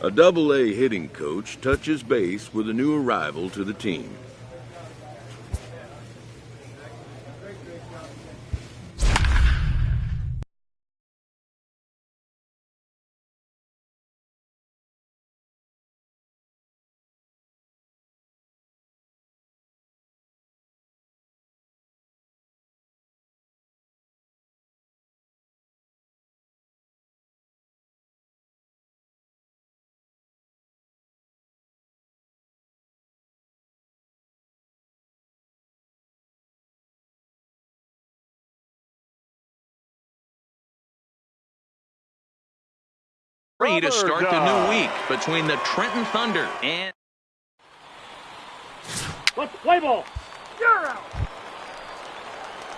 A Double-A hitting coach touches base with a new arrival to the team. To start the new week between the Trenton Thunder and play ball. You're out.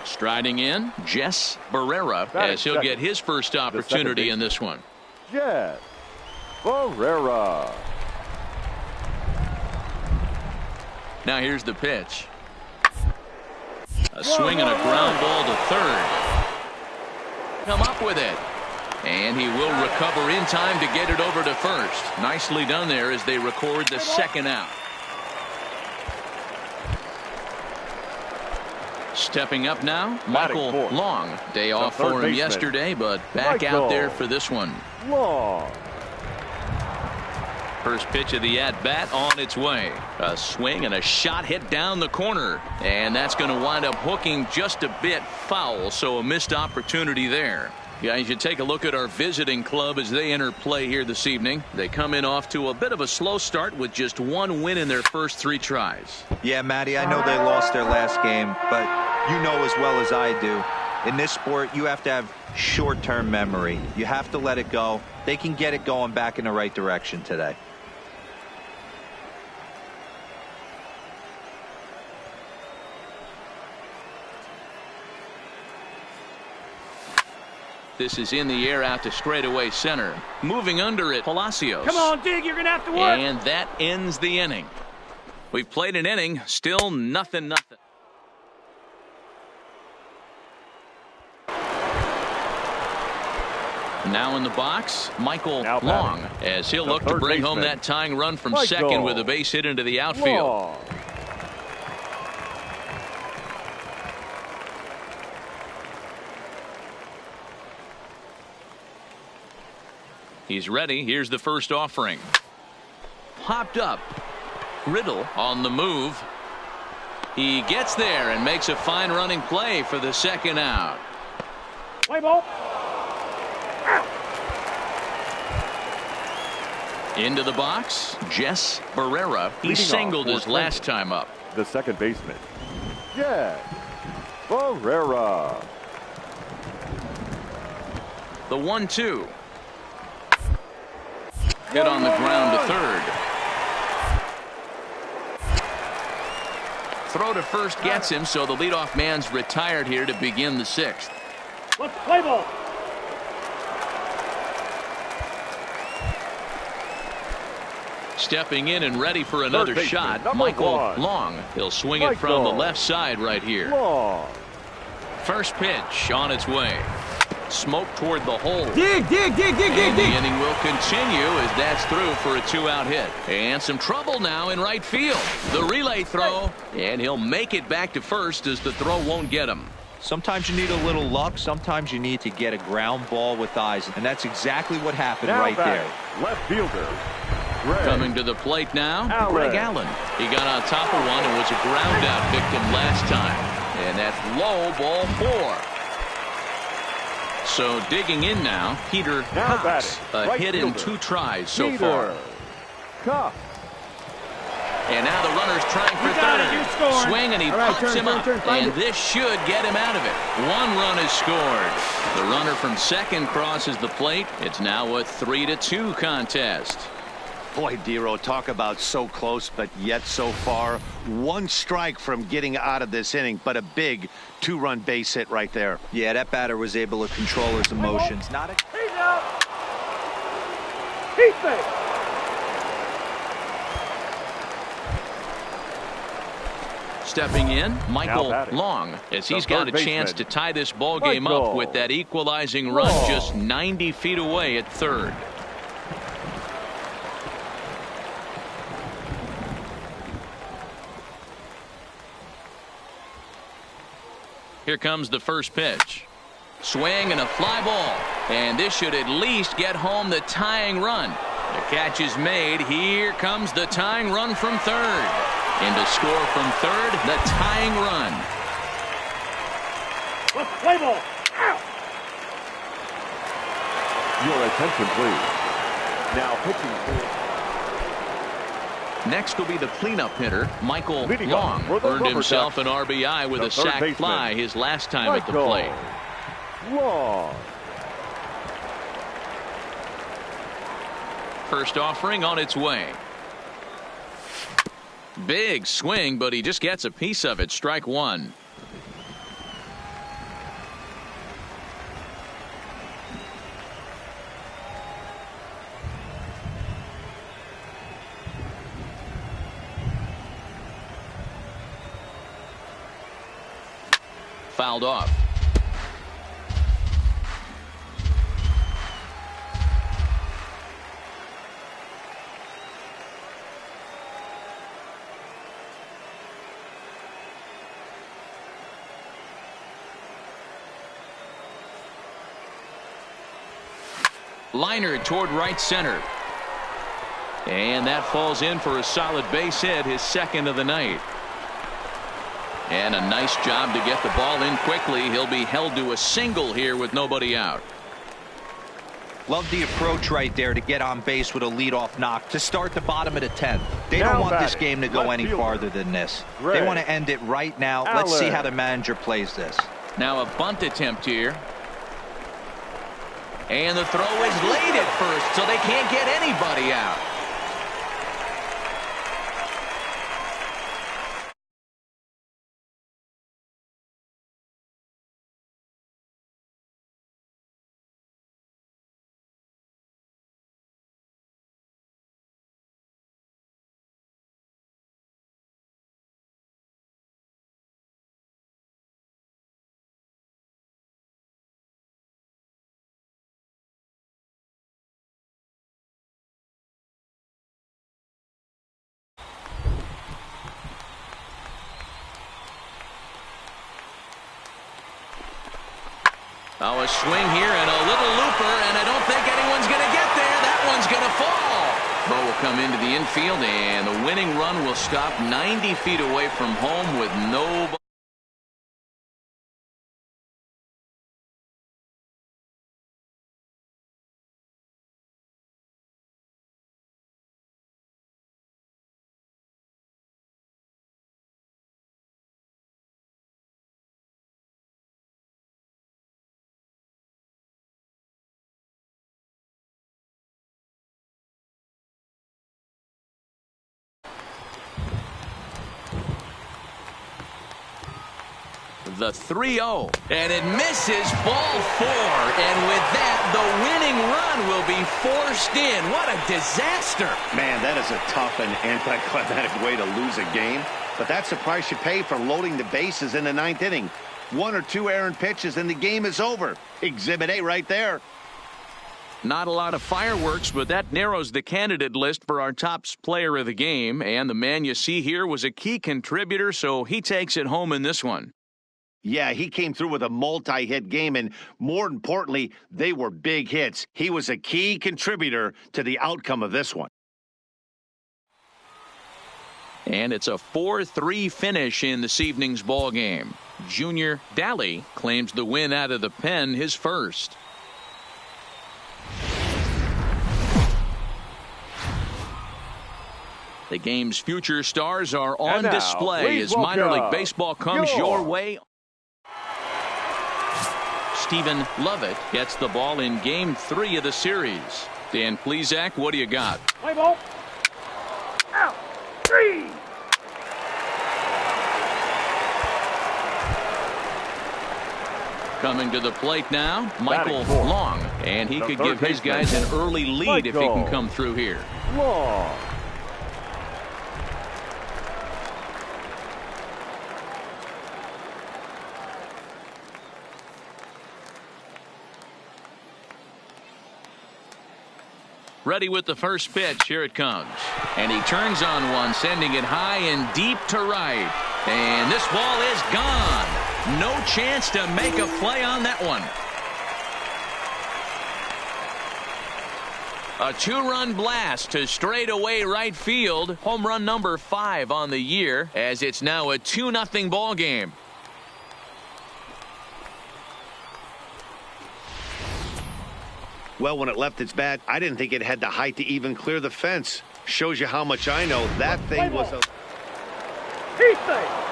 Striding in, Jess Barrera, as he'll get his first opportunity in this one. Jess Barrera. Now here's the pitch. A swing and a ground ball to third. Come up with it. And he will recover in time to get it over to first. Nicely done there as they record the second out. Stepping up now, Michael Long. Day off for him yesterday, but back out there for this one. Long. First pitch of the at-bat on its way. A swing and a shot hit down the corner. And that's going to wind up hooking just a bit foul, so a missed opportunity there. Guys, you take a look at our visiting club as they enter play here this evening. They come in off to a bit of a slow start with just one win in their first 3 tries. Yeah, Matty, I know they lost their last game, but you know as well as I do, in this sport, you have to have short-term memory. You have to let it go. They can get it going back in the right direction today. This is in the air out to straightaway center. Moving under it, Palacios. Come on, Dig, you're going to have to work. And that ends the inning. We've played an inning, still nothing. Now in the box, Michael Long, as he'll look to bring home that tying run from second with a base hit into the outfield. He's ready. Here's the first offering. Popped up. Riddle on the move. He gets there and makes a fine running play for the second out. Play ball. Into the box, Jess Barrera. He singled his last time up. The second baseman, Jess Barrera. The 1-2. Hit on the ground to third. Throw to first gets him, so the leadoff man's retired here to begin the 6th. Let's play ball. Stepping in and ready for another shot, Michael Long. He'll swing it from the left side right here. First pitch on its way. Smoke toward the hole. Dig. And the inning will continue as that's through for a 2-out hit. And some trouble now in right field. The relay throw, and he'll make it back to first as the throw won't get him. Sometimes you need a little luck. Sometimes you need to get a ground ball with eyes. And that's exactly what happened right there. Left fielder. Coming to the plate now, Greg Allen. He got on top of one and was a ground out victim last time. And that's low, ball 4. So digging in now, Peter Cox. A hit in 2 tries so far. And now the runner's trying for third. Swing, and he pops him up. And this should get him out of it. 1 run is scored. The runner from second crosses the plate. It's now a 3-2 contest. Boy, Dero, talk about so close, but yet so far. 1 strike from getting out of this inning, but a big 2-run base hit right there. Yeah, that batter was able to control his emotions. Not a... He's out. He's safe. Stepping in, Michael Long, as he's got a chance to tie this ball game up with that equalizing run just 90 feet away at third. Here comes the first pitch. Swing and a fly ball. And this should at least get home the tying run. The catch is made. Here comes the tying run from third. And to score from third, the tying run. Let's play ball. Out. Your attention, please. Now pitching. Next will be the cleanup hitter, Michael Leading Long. off for the Earned rubber himself duck, an RBI with the a third sac baseman, fly his last time at the Michael plate. Long. First offering on its way. Big swing, but he just gets a piece of it. Strike one. Fouled off. Liner toward right center. And that falls in for a solid base hit, his second of the night. And a nice job to get the ball in quickly. He'll be held to a single here with nobody out. Love the approach right there to get on base with a leadoff knock to start the bottom of the 10th. They Now don't want this batting, game to go left any fielder, farther than this. Gray. They want to end it right now. Let's see Allen. how the manager plays this. Now a bunt attempt here. And the throw is late at first, so they can't get anybody out. Oh, a swing here and a little looper, and I don't think anyone's going to get there. That one's going to fall. Throw will come into the infield, and the winning run will stop 90 feet away from home with nobody. The 3-0, and it misses ball 4, and with that the winning run will be forced in. What a disaster. Man, that is a tough and anticlimactic way to lose a game, but that's the price you pay for loading the bases in the 9th inning. 1 or 2 errant pitches and the game is over. Exhibit A right there. Not a lot of fireworks, but that narrows the candidate list for our top player of the game, and the man you see here was a key contributor, so he takes it home in this one. Yeah, he came through with a multi-hit game, and more importantly, they were big hits. He was a key contributor to the outcome of this one. And it's a 4-3 finish in this evening's ball game. Junior Daly claims the win out of the pen, his first. The game's future stars are on now, display please as minor league welcome baseball comes your way. Stephen Lovett gets the ball in Game 3 of the series. Dan Plesac, what do you got? Play ball. Out. 3. Coming to the plate now, Michael Batting fourth. Long. And he The could third give his baseman, guys an early lead if he can Michael come through here. Long. Ready with the first pitch. Here it comes. And he turns on one, sending it high and deep to right. And this ball is gone. No chance to make a play on that one. A 2-run blast to straightaway right field. Home run number 5 on the year, as it's now a 2-0 ball game. Well, when it left its bat, I didn't think it had the height to even clear the fence. Shows you how much I know. That thing was a... He's safe.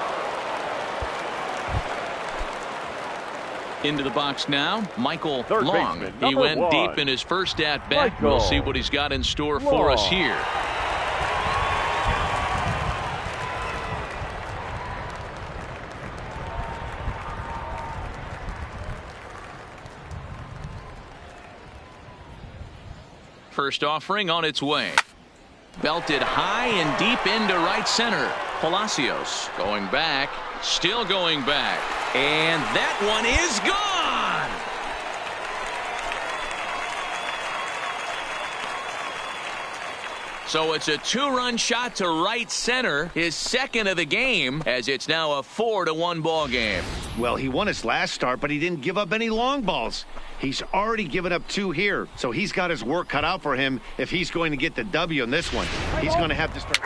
Into the box now, Michael Third Long. baseman, He number went 1. deep in his first at-bat. Michael We'll see what he's got in store for us Long. here. First offering on its way. Belted high and deep into right center. Palacios going back, still going back. And that one is gone! So it's a 2-run shot to right center, his second of the game, as it's now a 4-1 ball game. Well, he won his last start, but he didn't give up any long balls. He's already given up 2 here, so he's got his work cut out for him if he's going to get the W in this one. He's going to have to start...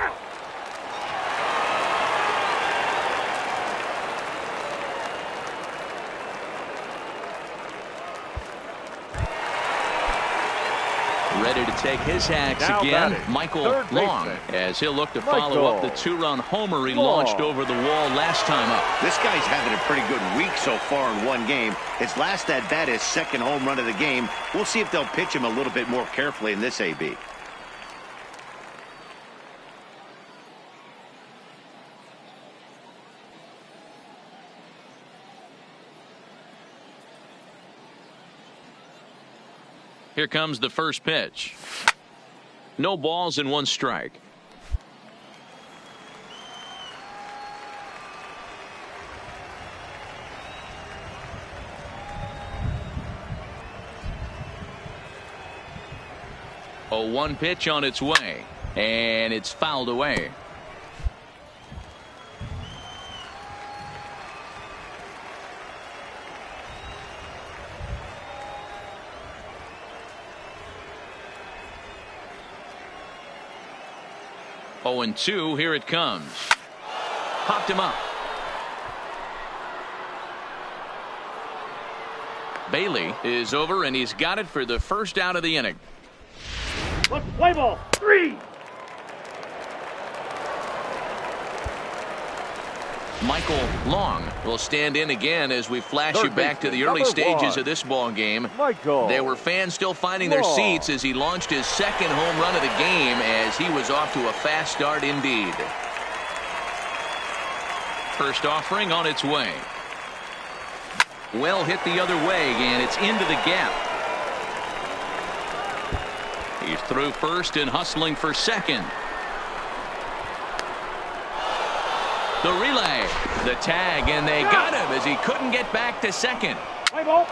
Ready to take his hacks Now again, batting, Michael third Long, baseman, as he'll look to follow up the Michael 2-run homer he Long. launched over the wall last time up. This guy's having a pretty good week so far in one game. His last at-bat is second home run of the game. We'll see if they'll pitch him a little bit more carefully in this AB. Here comes the first pitch. No balls and 1 strike. A 1 pitch on its way, and it's fouled away. Oh, and 2, here it comes. Popped him up. Bailey is over, and he's got it for the first out of the inning. Let's play ball. 3. Michael Long will stand in again as we flash Third you back to the baseman, early number stages 1. of this ball game. Michael There were fans still finding their Long. seats as he launched his second home run of the game, as he was off to a fast start indeed. First offering on its way. Well hit the other way, and it's into the gap. He's through first and hustling for second. The relay, the tag, and they got him as he couldn't get back to second. Play ball.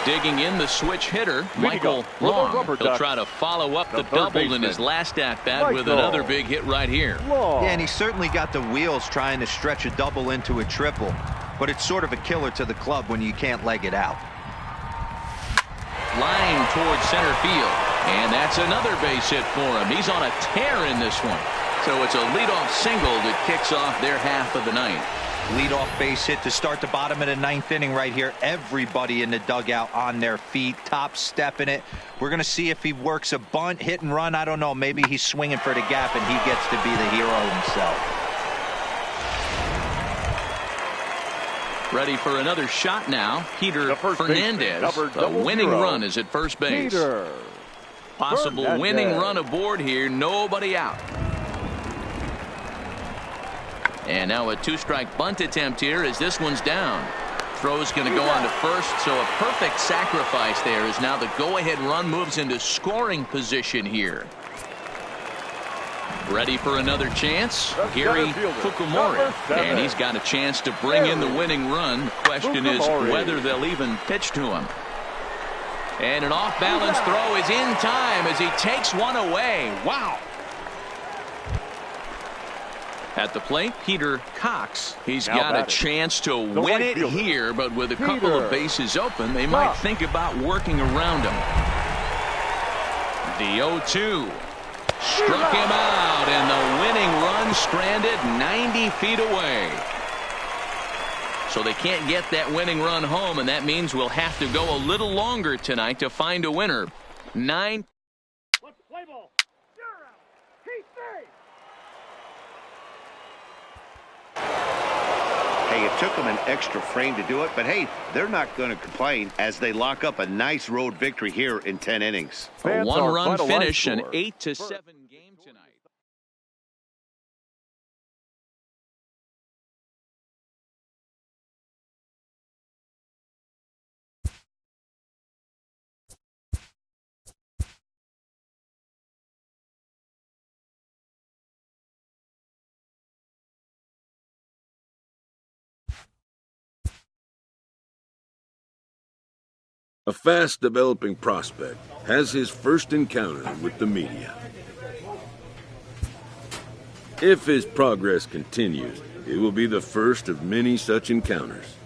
Digging in the switch hitter, Leading Michael up for the Long. Rubber He'll Ducks, try to follow up the the third double in baseman, his last at-bat with Michael another big hit right here. Long. Yeah, and he certainly got the wheels trying to stretch a double into a triple. But it's sort of a killer to the club when you can't leg it out. Line towards center field. And that's another base hit for him. He's on a tear in this one. So it's a leadoff single that kicks off their half of the ninth. Leadoff base hit to start the bottom of the 9th inning right here. Everybody in the dugout on their feet, top stepping it. We're going to see if he works a bunt, hit and run. I don't know. Maybe he's swinging for the gap and he gets to be the hero himself. Ready for another shot now. Peter The first Fernandez. baseman, A winning 00. run is at first base. Peter Possible Fernandez. winning run aboard here. Nobody out. And now a 2-strike bunt attempt here as this one's down. Throw's going to go on to first, so a perfect sacrifice there as now the go-ahead run moves into scoring position here. Ready for another chance? The Gary center fielder, Fukumori. number 7. And he's got a chance to bring in the winning run. The question is Fukumori. whether they'll even pitch to him. And an off-balance throw is in time as he takes one away. Wow. At the plate, Peter Cox. He's got a chance to win it here, but with a couple of bases open, they might think about working around him. The 0-2. Struck him out, and the winning run stranded 90 feet away. So they can't get that winning run home, and that means we'll have to go a little longer tonight to find a winner. 9. Let's play ball. You're out. Keep safe. Hey, it took them an extra frame to do it, but hey, they're not going to complain as they lock up a nice road victory here in 10 innings. A one-run finish, an 8-7 game tonight. A fast-developing prospect has his first encounter with the media. If his progress continues, it will be the first of many such encounters.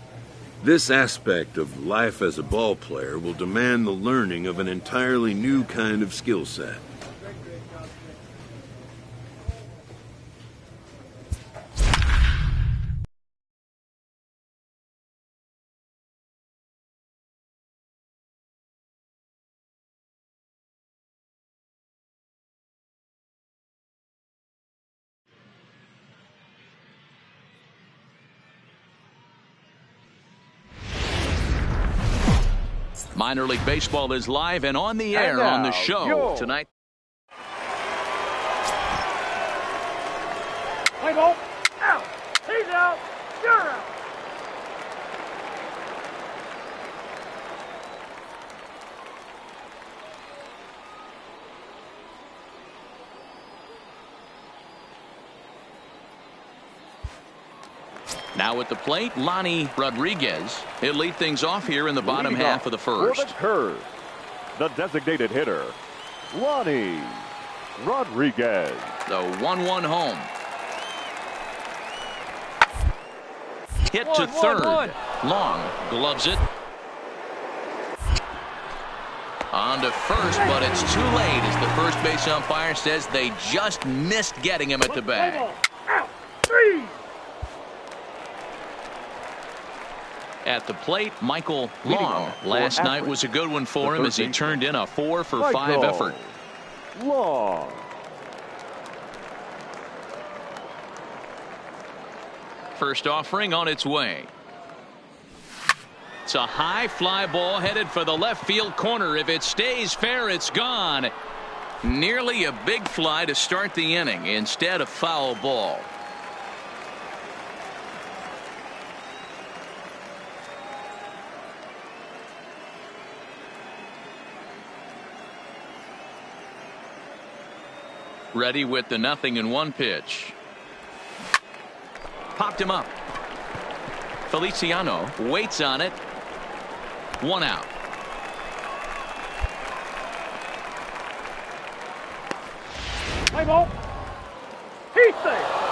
This aspect of life as a ball player will demand the learning of an entirely new kind of skill set. Minor League Baseball is live and on the air on the show tonight. Play ball. Out. He's out. You're out. Now at the plate, Lonnie Rodriguez. He'll lead things off here in the bottom half of the first. For the curve, the designated hitter, Lonnie Rodriguez. The 1-1 home. Hit to third. Long gloves it. On to first, but it's too late as the first base umpire says they just missed getting him at the bag. Out. 3. At the plate, Michael Long. Last night was a good one for him as he turned in a 4-for-5 effort. Long. First offering on its way. It's a high fly ball headed for the left field corner. If it stays fair, it's gone. Nearly a big fly to start the inning. Instead, a foul ball. Ready with the 0-1 pitch. Popped him up. Feliciano waits on it. 1 out. Play ball. He's safe.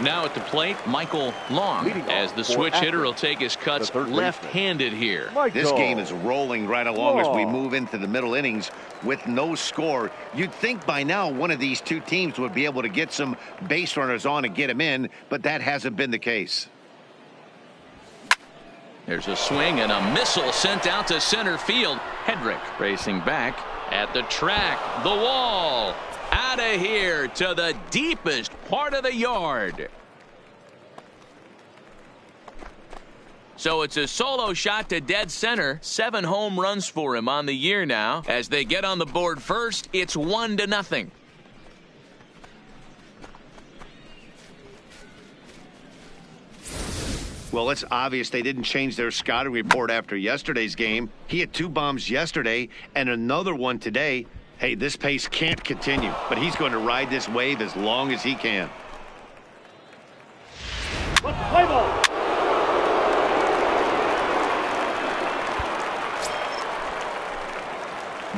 Now at the plate, Michael Long, as the switch hitter will take his cuts left-handed here. This game is rolling right along as we move into the middle innings with no score. You'd think by now one of these two teams would be able to get some base runners on and get them in, but that hasn't been the case. There's a swing and a missile sent out to center field. Hedrick racing back at the track. The wall. Out of here to the deepest part of the yard. So it's a solo shot to dead center. 7 home runs for him on the year now. As they get on the board first, it's 1-0. Well, it's obvious they didn't change their scouting report after yesterday's game. He had 2 bombs yesterday and another one today. Hey, this pace can't continue, but he's going to ride this wave as long as he can. Let's play ball.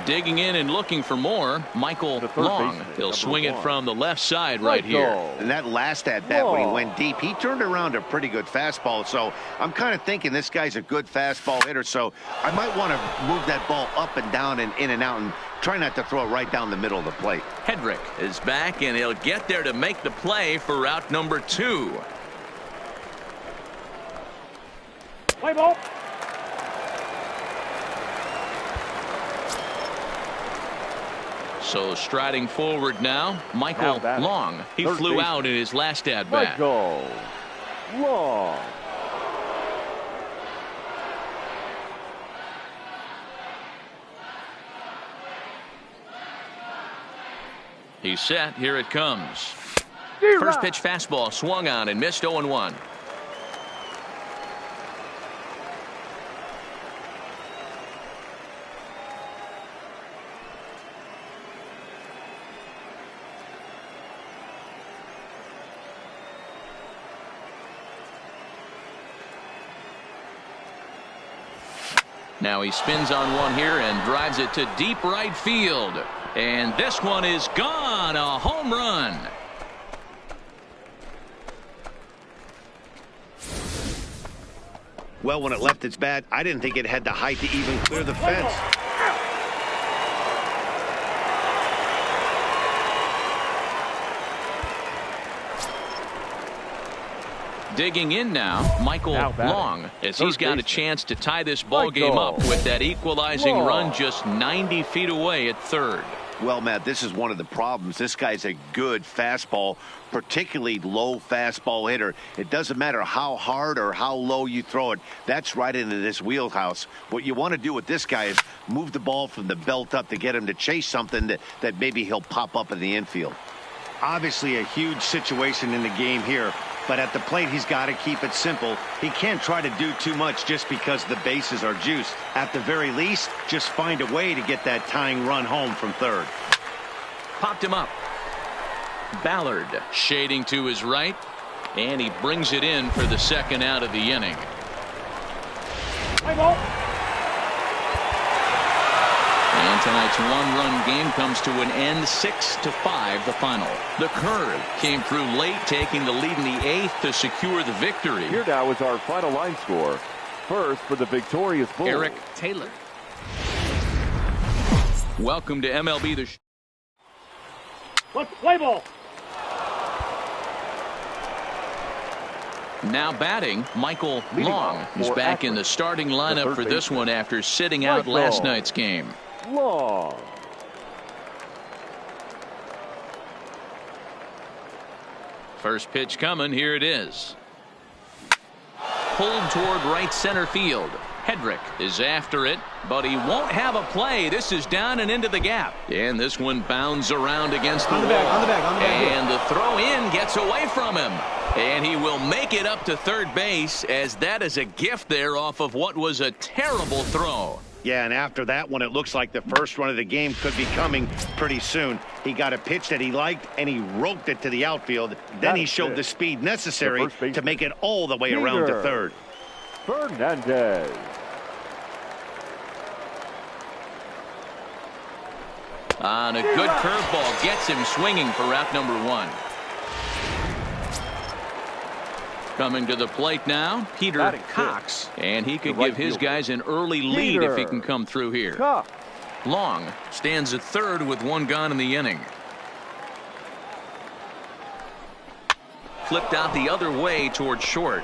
Digging in and looking for more, Michael Long. He'll swing it from the left side right here. And that last at bat when he went deep, he turned around a pretty good fastball. So I'm kind of thinking this guy's a good fastball hitter. So I might want to move that ball up and down and in and out and try not to throw it right down the middle of the plate. Hedrick is back, and he'll get there to make the play for out number 2. Play ball. So striding forward now, Michael Long. He flew out in his last at-bat. Michael Long. He's set. Here it comes. First pitch fastball swung on and missed 0-1. Now he spins on one here and drives it to deep right field. And this one is gone. A home run. Well, when it left its bat, I didn't think it had the height to even clear the fence. Digging in now, Michael Long, as he's got a chance to tie this ball game up with that equalizing run just 90 feet away at third. Well, Matt, this is one of the problems. This guy's a good fastball, particularly low fastball hitter. It doesn't matter how hard or how low you throw it. That's right into this wheelhouse. What you want to do with this guy is move the ball from the belt up to get him to chase something that maybe he'll pop up in the infield. Obviously a huge situation in the game here, but at the plate he's got to keep it simple. He can't try to do too much just because the bases are juiced. At the very least, just find a way to get that tying run home from third. Popped him up. Ballard shading to his right, and he brings it in for the second out of the inning. Play ball. And tonight's one-run game comes to an end, 6-5 the final. The curve came through late, taking the lead in the 8th to secure the victory. Here now is our final line score. First for the victorious Bulls, Eric Taylor. Welcome to MLB The Show. Let's play ball. Now batting, Michael Long is back in the starting lineup for this one after sitting out last night's game. Long. First pitch coming. Here it is. Pulled toward right center field. Hedrick is after it, but he won't have a play. This is down and into the gap. And this one bounds around against the wall. And the throw in gets away from him. And he will make it up to third base, as that is a gift there off of what was a terrible throw. Yeah, and after that one, it looks like the first run of the game could be coming pretty soon. He got a pitch that he liked, and he roped it to the outfield. Then he showed the speed necessary to make it all the way around to third. Fernandez. On a good curveball, gets him swinging for out number 1. Coming to the plate now, Peter Cox. And he could give his guys an early lead if he can come through here. Long stands at third with one gone in the inning. Flipped out the other way toward short.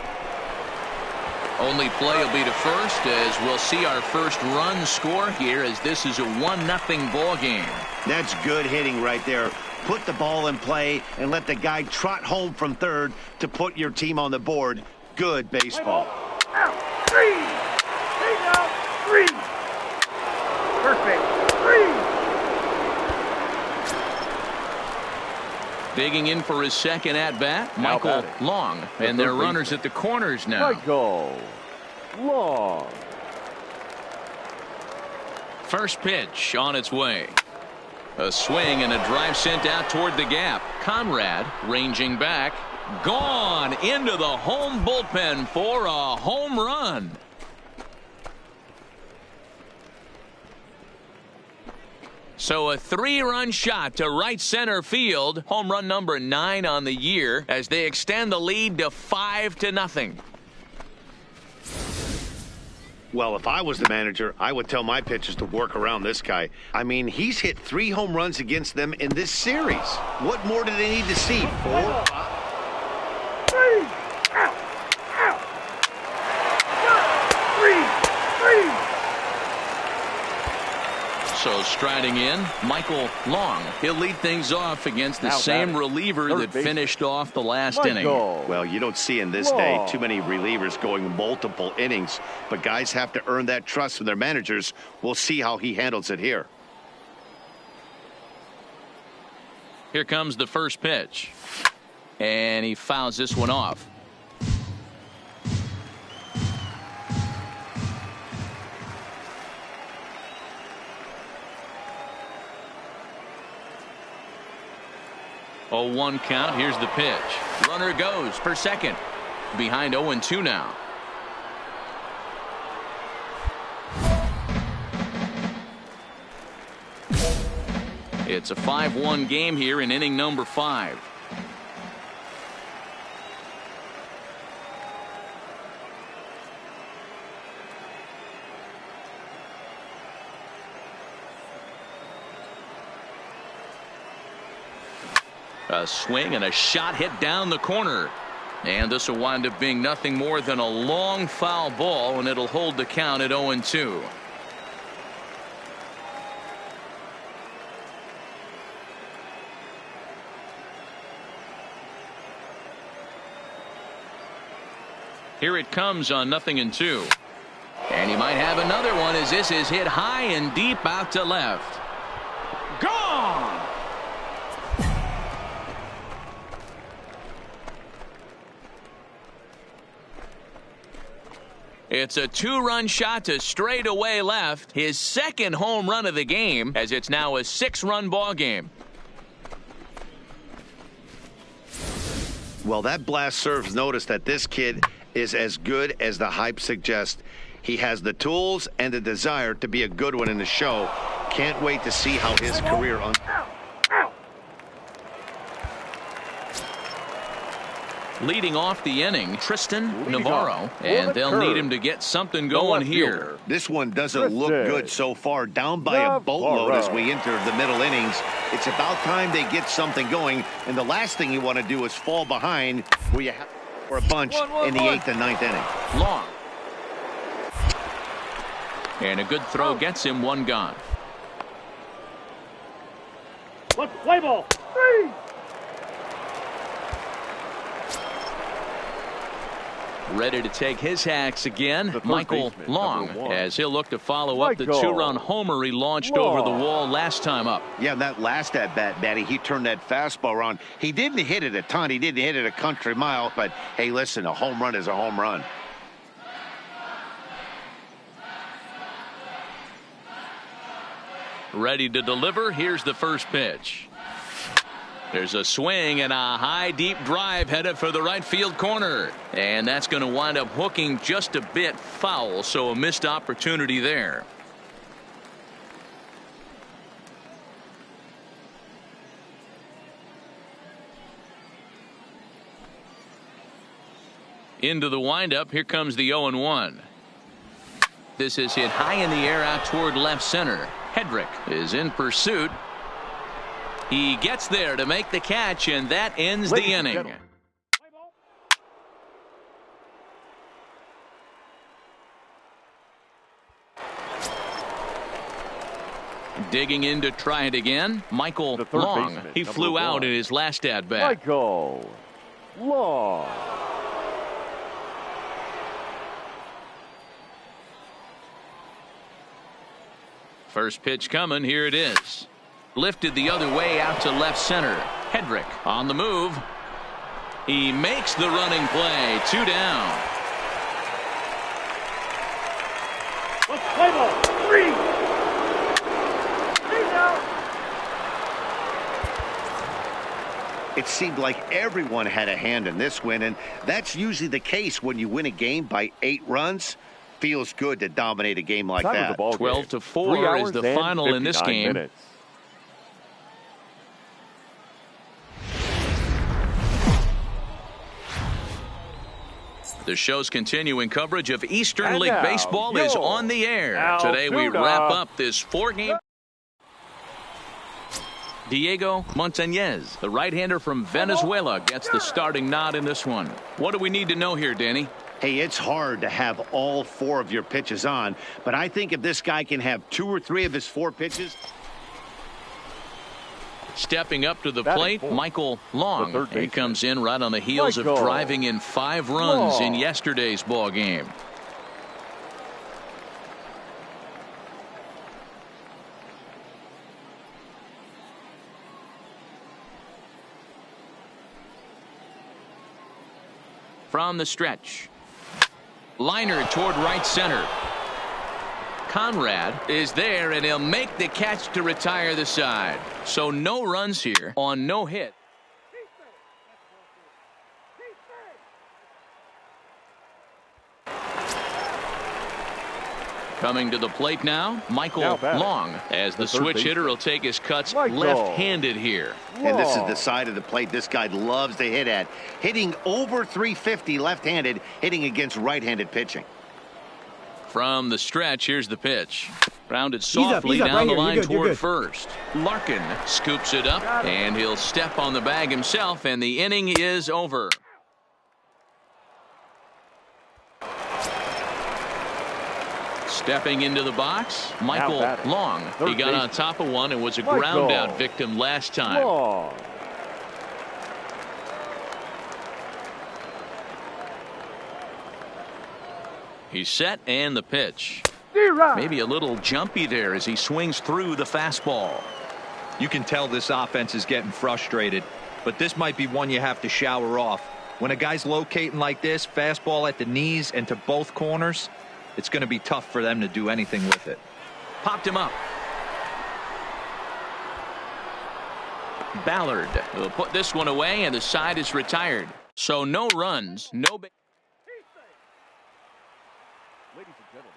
Only play will be to first, as we'll see our first run score here, as this is a 1-0 ball game. That's good hitting right there. Put the ball in play and let the guy trot home from third to put your team on the board. Good baseball. Out. 3. Take out 3. Perfect. 3. Digging in for his second at-bat, Michael Long. And their runners at the corners now. Michael Long. First pitch on its way. A swing and a drive sent out toward the gap. Conrad ranging back. Gone into the home bullpen for a home run. So a 3-run shot to right center field. Home run number 9 on the year as they extend the lead to 5-0. Well, if I was the manager, I would tell my pitchers to work around this guy. I mean, he's hit 3 home runs against them in this series. What more do they need to see? 4, 5. 3 out. Out. 1, 3. So striding in, Michael Long. He'll lead things off against the same reliever that finished off the last inning. Well, you don't see in this day too many relievers going multiple innings, but guys have to earn that trust from their managers. We'll see how he handles it here. Here comes the first pitch. And he fouls this one off. Oh, 1 count. Here's the pitch. Runner goes for second. Behind 0-2 now. It's a 5-1 game here in inning number 5. A swing and a shot hit down the corner. And this will wind up being nothing more than a long foul ball, and it'll hold the count at 0-2. Here it comes on 0-2. And he might have another one as this is hit high and deep out to left. Gone! It's a 2-run shot to straightaway left. His second home run of the game, as it's now a 6-run ball game. Well, that blast serves notice that this kid is as good as the hype suggests. He has the tools and the desire to be a good one in the show. Can't wait to see how his career Leading off the inning, Tristan Navarro, and they'll need him to get something going here. This one doesn't look good so far, down by a boatload as we enter the middle innings. It's about time they get something going, and the last thing you want to do is fall behind where you have for a bunch in the 8th and 9th inning. Long. And a good throw gets him 1 gone. Let's play ball. 3. Ready to take his hacks again, Michael Long, as he'll look to follow up the 2-run homer he launched over the wall last time up. Yeah, that last at-bat, Matty, he turned that fastball around. He didn't hit it a ton. He didn't hit it a country mile. But, hey, listen, a home run is a home run. Ready to deliver. Here's the first pitch. There's a swing and a high deep drive headed for the right field corner, and that's going to wind up hooking just a bit foul, so a missed opportunity there. Into the windup. Here comes the 0-1. This is hit high in the air out toward left center. Hedrick is in pursuit. He gets there to make the catch, and that ends the inning. Digging in to try it again, Michael Long. He flew out in his last at-bat. Michael Long. First pitch coming. Here it is. Lifted the other way out to left center. Hedrick on the move. He makes the running play. 2 down. Let's play ball. 3. 3 down. It seemed like everyone had a hand in this win, and that's usually the case when you win a game by 8 runs. Feels good to dominate a game like that. 12-4 is the final in this game. The show's continuing coverage of Eastern And League now, Baseball is your on the air. Altoona. Today we wrap up this four-game. Diego Montañez, the right-hander from Venezuela, gets the starting nod in this one. What do we need to know here, Danny? Hey, it's hard to have all 4 of your pitches on, but I think if this guy can have 2 or 3 of his 4 pitches. Stepping up to the Batting plate, fourth, Michael Long. the third He baseman. comes in right on the heels Michael of driving in 5 runs in Long. yesterday's ball game. From the stretch, liner toward right center. Conrad is there, and he'll make the catch to retire the side. So no runs here on no hit. Coming to the plate now, Michael Now batting. Long, as the The third switch baseman. hitter will take his cuts Michael. left-handed here. And this is the side of the plate this guy loves to hit at. Hitting over 350 left-handed, hitting against right-handed pitching. From the stretch, here's the pitch. Grounded softly he's up down right the here. You're line good, you're toward good. first. Larkin scoops it up, and he'll step on the bag himself, and the inning is over. Stepping into the box, Michael batting. Long. Third He got on baseman. top of one and was a Michael ground out victim last time. Long. He's set, and the pitch. Maybe a little jumpy there as he swings through the fastball. You can tell this offense is getting frustrated, but this might be one you have to shower off. When a guy's locating like this, fastball at the knees and to both corners, it's going to be tough for them to do anything with it. Popped him up. Ballard will put this one away, and the side is retired. So no runs, no. Ladies and gentlemen,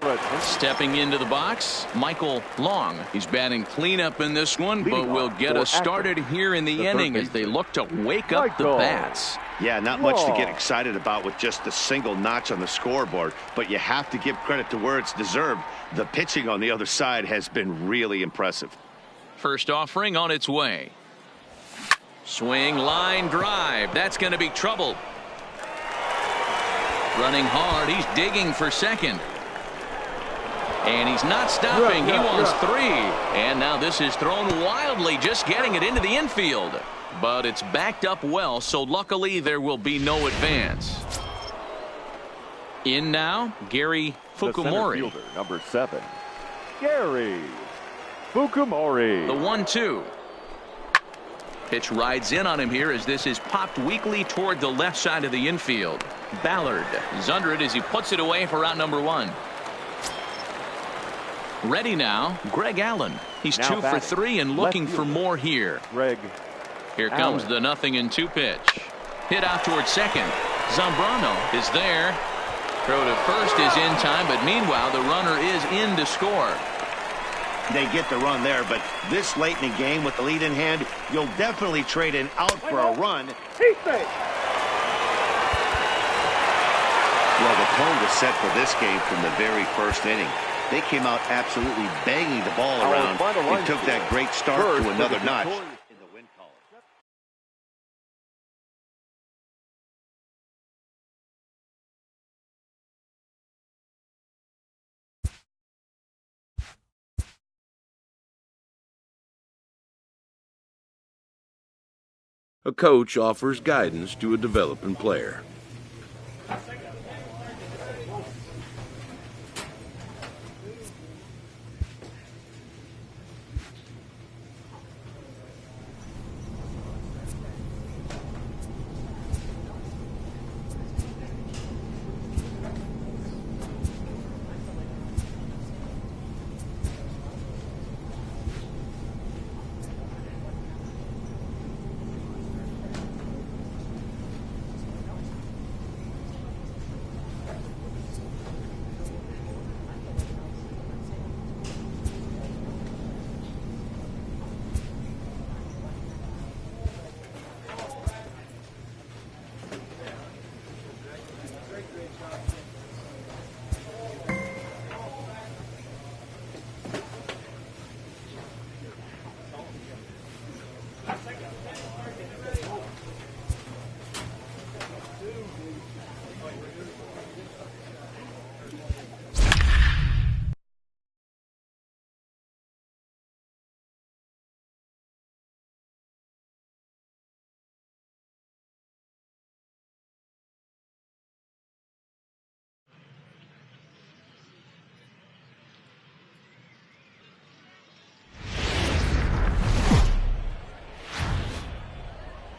your attention. Stepping into the box, Michael Long. He's batting cleanup in this one, but Leading will off get for us started Akron, here in the the third inning as they baseman. look to wake up the Michael. bats. Yeah, not much to get Long. excited about with just the single notch on the scoreboard, but you have to give credit to where it's deserved. The pitching on the other side has been really impressive. First offering on its way. Swing, line, drive. That's going to be trouble. Running hard. He's digging for second. And he's not stopping. He wants 3. And now this is thrown wildly, just getting it into the infield. But it's backed up well, so luckily there will be no advance. In now, Gary The center Fukumori. fielder, number 7, Gary Fukumori. The 1-2. Pitch rides in on him here as this is popped weakly toward the left side of the infield. Ballard is under it as he puts it away for out number 1. Ready now, Greg Allen. He's Now 2 for batting, 3 and left looking for fielder. more here. Greg Here comes Allen. the 0-2 pitch. Hit out toward second. Zambrano is there. Throw to first is in time, but meanwhile the runner is in to score. They get the run there, but this late in the game with the lead in hand, you'll definitely trade an out for a run. Well, the tone was set for this game from the very first inning. They came out absolutely banging the ball Our around final line and took that score. great start First to for another the notch victorious- in the win column. A coach offers guidance to a developing player.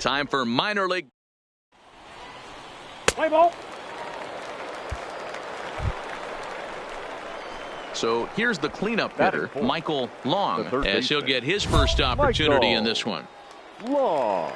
Time for minor league. Play ball. So here's the cleanup hitter, Michael Long, as he'll get his first Michael opportunity in this one. Long.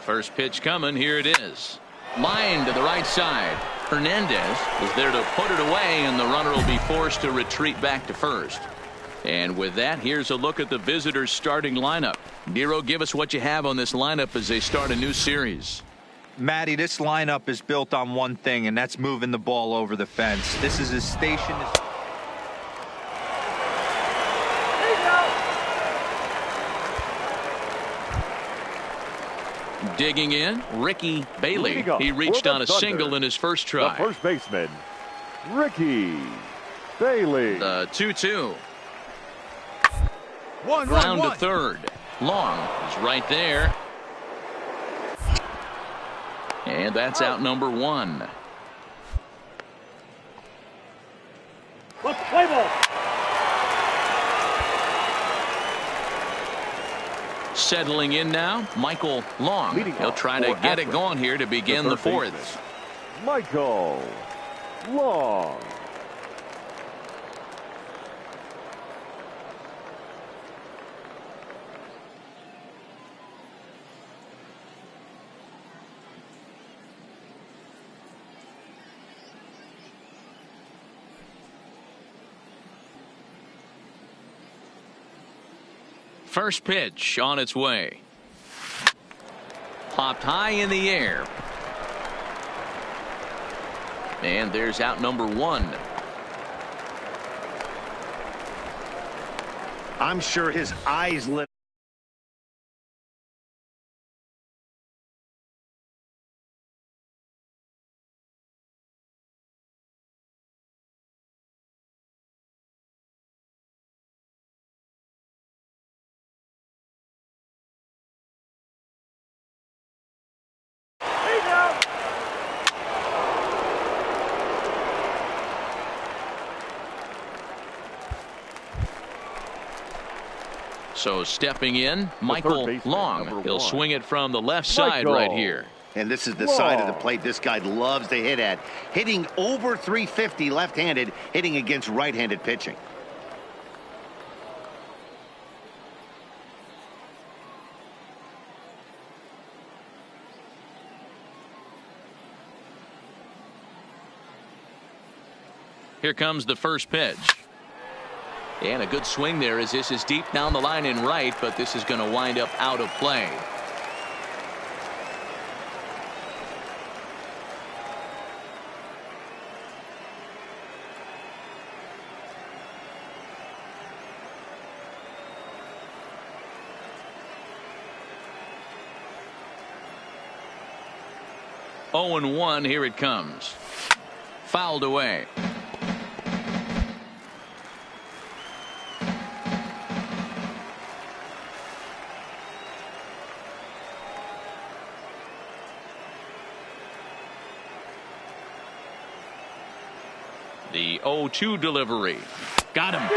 First pitch coming. Here it is. Line to the right side. Hernandez is there to put it away, and the runner will be forced to retreat back to first. And with that, here's a look at the visitors' starting lineup. Nero, give us what you have on this lineup as they start a new series. Matty, this lineup is built on one thing, and that's moving the ball over the fence. This is as station as... Digging in, Ricky Bailey. He reached on a single in his first try. The first baseman, Ricky Bailey. The 2-2. One, Ground to third. Long is right there. And that's out number one. Let's play ball. Settling in now, Michael Long. Leading He'll off try to for get it Akron, going here to begin the third fourth. baseman, Michael Long. First pitch on its way. Popped high in the air. And there's out number one. I'm sure his eyes lit. So stepping in, Michael baseman, Long. number He'll one. swing it from the left side Michael right here. And this is the side of the plate this guy loves to hit at. Hitting over 350 left-handed, hitting against right-handed pitching. Here comes the first pitch. And a good swing there as this is deep down the line in right, but this is going to wind up out of play. Oh and 1, here it comes. Fouled away. The 0-2 delivery. Got him.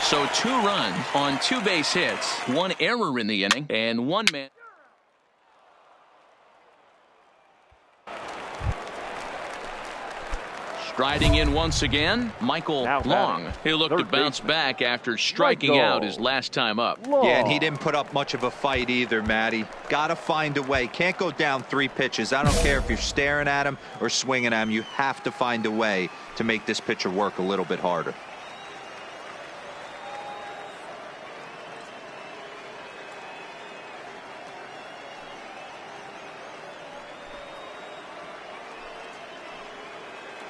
So 2 runs on 2 base hits, 1 error in the inning, and 1 man. Striding in once again, Michael Long. He'll look to bounce back after striking out his last time up. Yeah, and he didn't put up much of a fight either, Matty. Got to find a way. Can't go down 3 pitches. I don't care if you're staring at him or swinging at him. You have to find a way to make this pitcher work a little bit harder.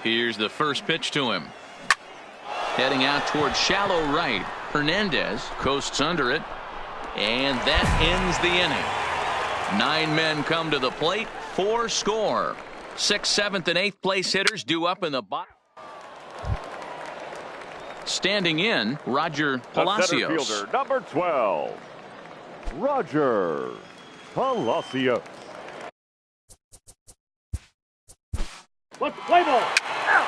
Here's the first pitch to him. Heading out towards shallow right. Hernandez coasts under it. And that ends the inning. 9 men come to the plate. 4 score. 6th, 7th, and 8th place hitters due up in the bottom. Standing in, Roger The center Palacios. fielder, number 12, Roger Palacios. Let's play ball. Out.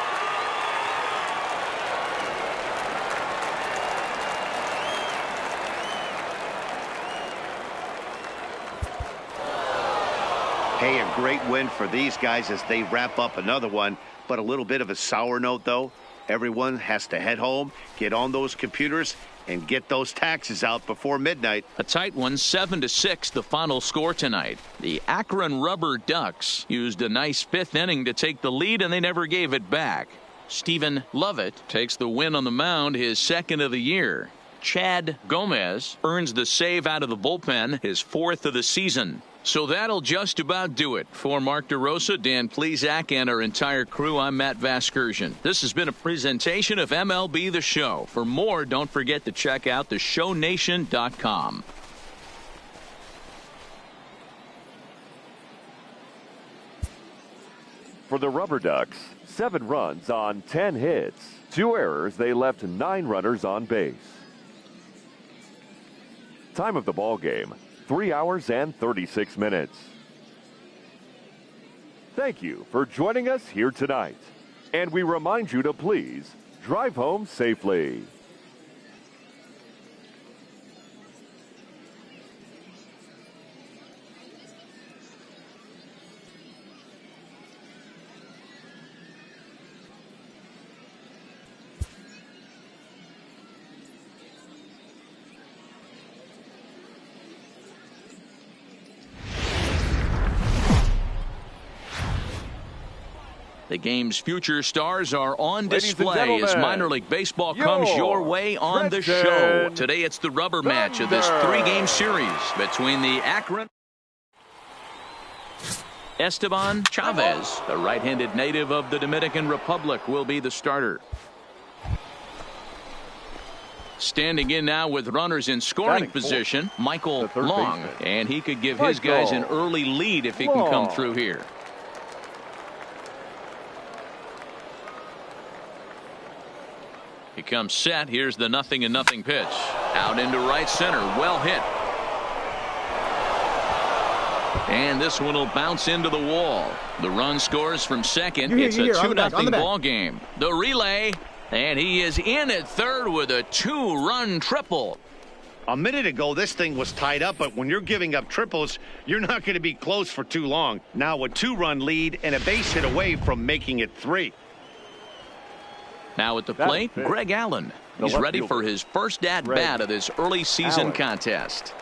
Hey, a great win for these guys as they wrap up another one. But a little bit of a sour note, though. Everyone has to head home, get on those computers, and get those taxes out before midnight. A tight one, 7-6, the final score tonight. The Akron Rubber Ducks used a nice fifth inning to take the lead, and they never gave it back. Stephen Lovett takes the win on the mound, his second of the year. Chad Gomez earns the save out of the bullpen, his fourth of the season. So that'll just about do it. For Mark DeRosa, Dan Plesac, and our entire crew, I'm Matt Vasgersian. This has been a presentation of MLB The Show. For more, don't forget to check out theshownation.com. For the Rubber Ducks, 7 runs on 10 hits. 2 errors, they left 9 runners on base. Time of the ball game, 3 hours and 36 minutes. Thank you for joining us here tonight. And we remind you to please drive home safely. The game's future stars are on Ladies and display as gentlemen, minor league baseball comes your way on the show. Trenton Today it's the rubber match of this Thunder. 3-game series between the Akron Esteban Chavez, the right-handed native of the Dominican Republic, will be the starter. Standing in now with runners in scoring Batting fourth, position, Michael the third Long, baseman. and he could give his guys an Michael early lead if he can come Long. through here. He comes set. Here's the 0-0 pitch. Out into right center. Well hit. And this one will bounce into the wall. The run scores from second. It's a 2-0 ball game. The relay. And he is in at third with a 2-run triple. A minute ago, this thing was tied up, but when you're giving up triples, you're not going to be close for too long. Now a 2-run lead and a base hit away from making it 3. Now at the plate, Greg Allen. He's ready for his first at-bat of this early season contest.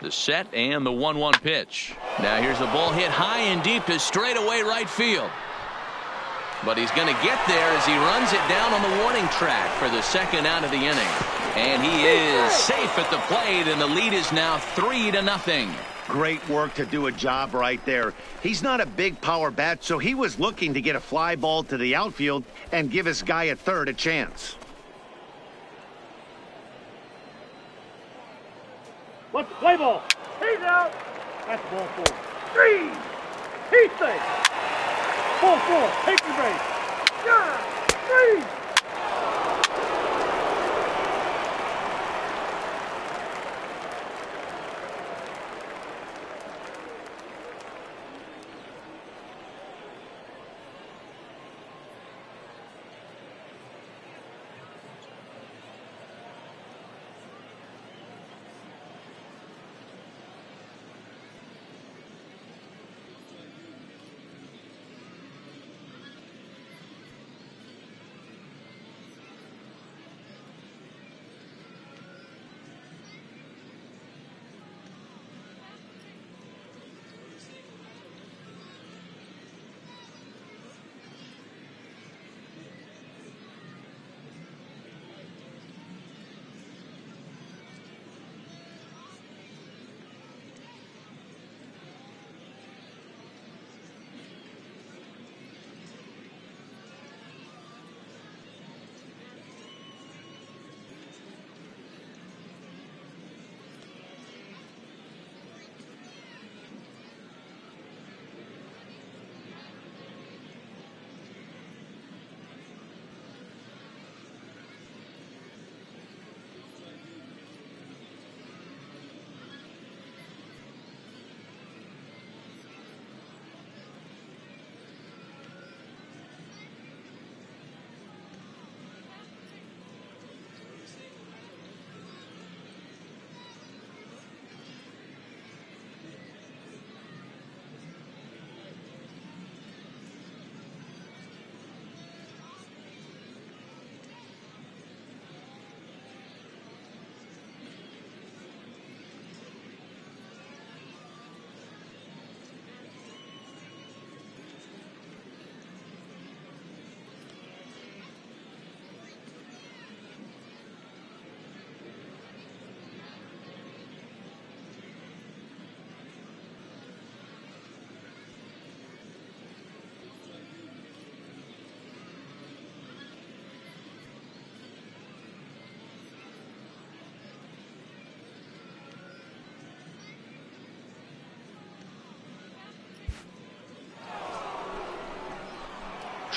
The set and the 1-1 pitch. Now here's the ball hit high and deep to straightaway right field. But he's going to get there as he runs it down on the warning track for the second out of the inning. And he is safe at the plate, and the lead is now 3-0. Great work to do a job right there. He's not a big power bat, so he was looking to get a fly ball to the outfield and give his guy at third a chance. Let's play ball. He's out. That's ball 4. 3. He's safe. Ball 4. Take your base. Yeah. 3.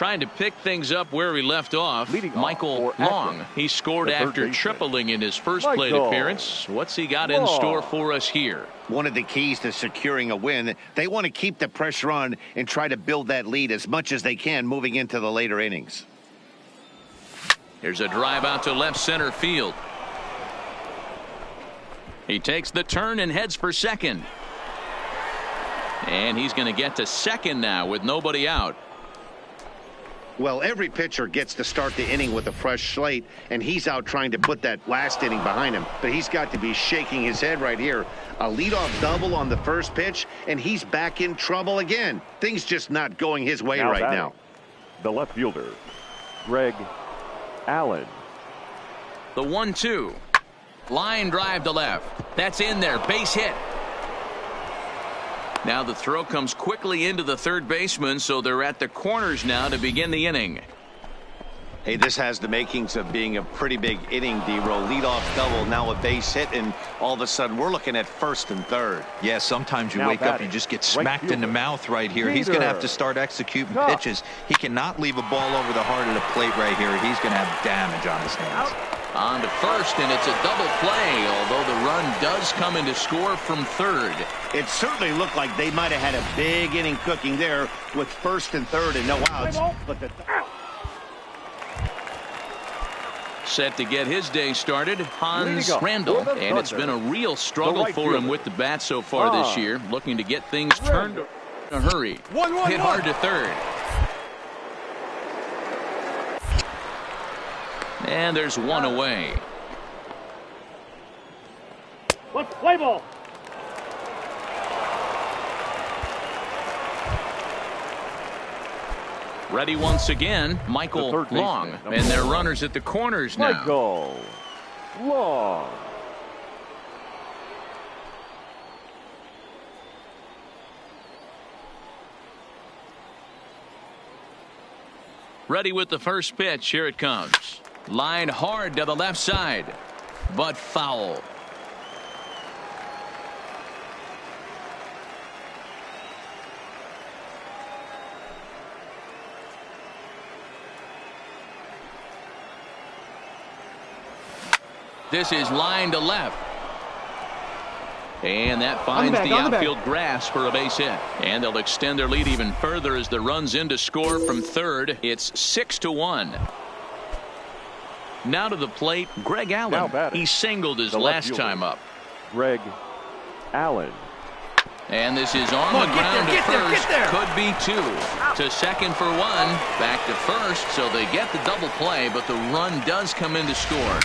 Trying to pick things up where he left off. Leading off Michael for Long. Akron, He scored the third after baseman. tripling in his first plate Michael appearance. What's he got in Long. store for us here? One of the keys to securing a win, they want to keep the pressure on and try to build that lead as much as they can moving into the later innings. Here's a drive out to left center field. He takes the turn and heads for second. And he's going to get to second now with nobody out. Well, every pitcher gets to start the inning with a fresh slate, and he's out trying to put that last inning behind him. But he's got to be shaking his head right here. A leadoff double on the first pitch, and he's back in trouble again. Things just not going his way right now. The left fielder, Greg Allen. The 1-2. Line drive to left. That's in there. Base hit. Now the throw comes quickly into the third baseman, so they're at the corners now to begin the inning. Hey, this has the makings of being a pretty big inning, D-Roll. Leadoff double, now a base hit, and all of a sudden we're looking at first and third. Yeah, sometimes you Now wake up batting, and you just get right smacked in the fielder, mouth right here. He's going to have to Peter start executing Cup. pitches. He cannot leave a ball over the heart of the plate right here. He's going to have damage on his hands. On to first, and it's a double play, although the run does come in to score from third. It certainly looked like they might have had a big inning cooking there with first and third and no outs. But the Set to get his day started, Hans Leading off Randall. for the And it's been a Thunder, real struggle right for him fielder, with the bat so far this year, looking to get things turned in a hurry. Hit hard to third. And there's one away. Let's play ball. Ready once again, Michael The third baseman, Long. number And they're 1. runners at the corners now. Michael Long. Ready with the first pitch. Here it comes. Line hard to the left side, but foul. This is line to left. And that finds the outfield grass for a base hit. And they'll extend their lead even further as the run's in to score from third. It's 6-1. Now to the plate, Greg Allen. He singled his last time up. Greg Allen. And this is on the ground to first. Could be two. To second for one. Back to first, so they get the double play, but the run does come in to score.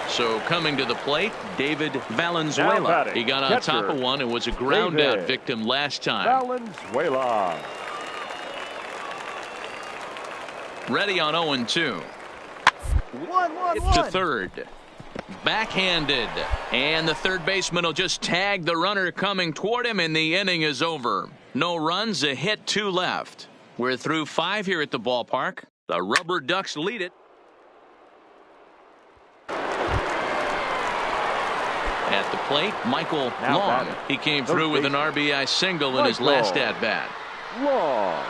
So coming to the plate, David Valenzuela. He got on top of one and was a ground out victim last time. Valenzuela. Ready on 0-2. To third. Backhanded. And the third baseman will just tag the runner coming toward him, and the inning is over. No runs, a hit, 2 left. We're through 5 here at the ballpark. The Rubber Ducks lead it. At the plate, Michael Long. He came through with an RBI single in his last at-bat. Long.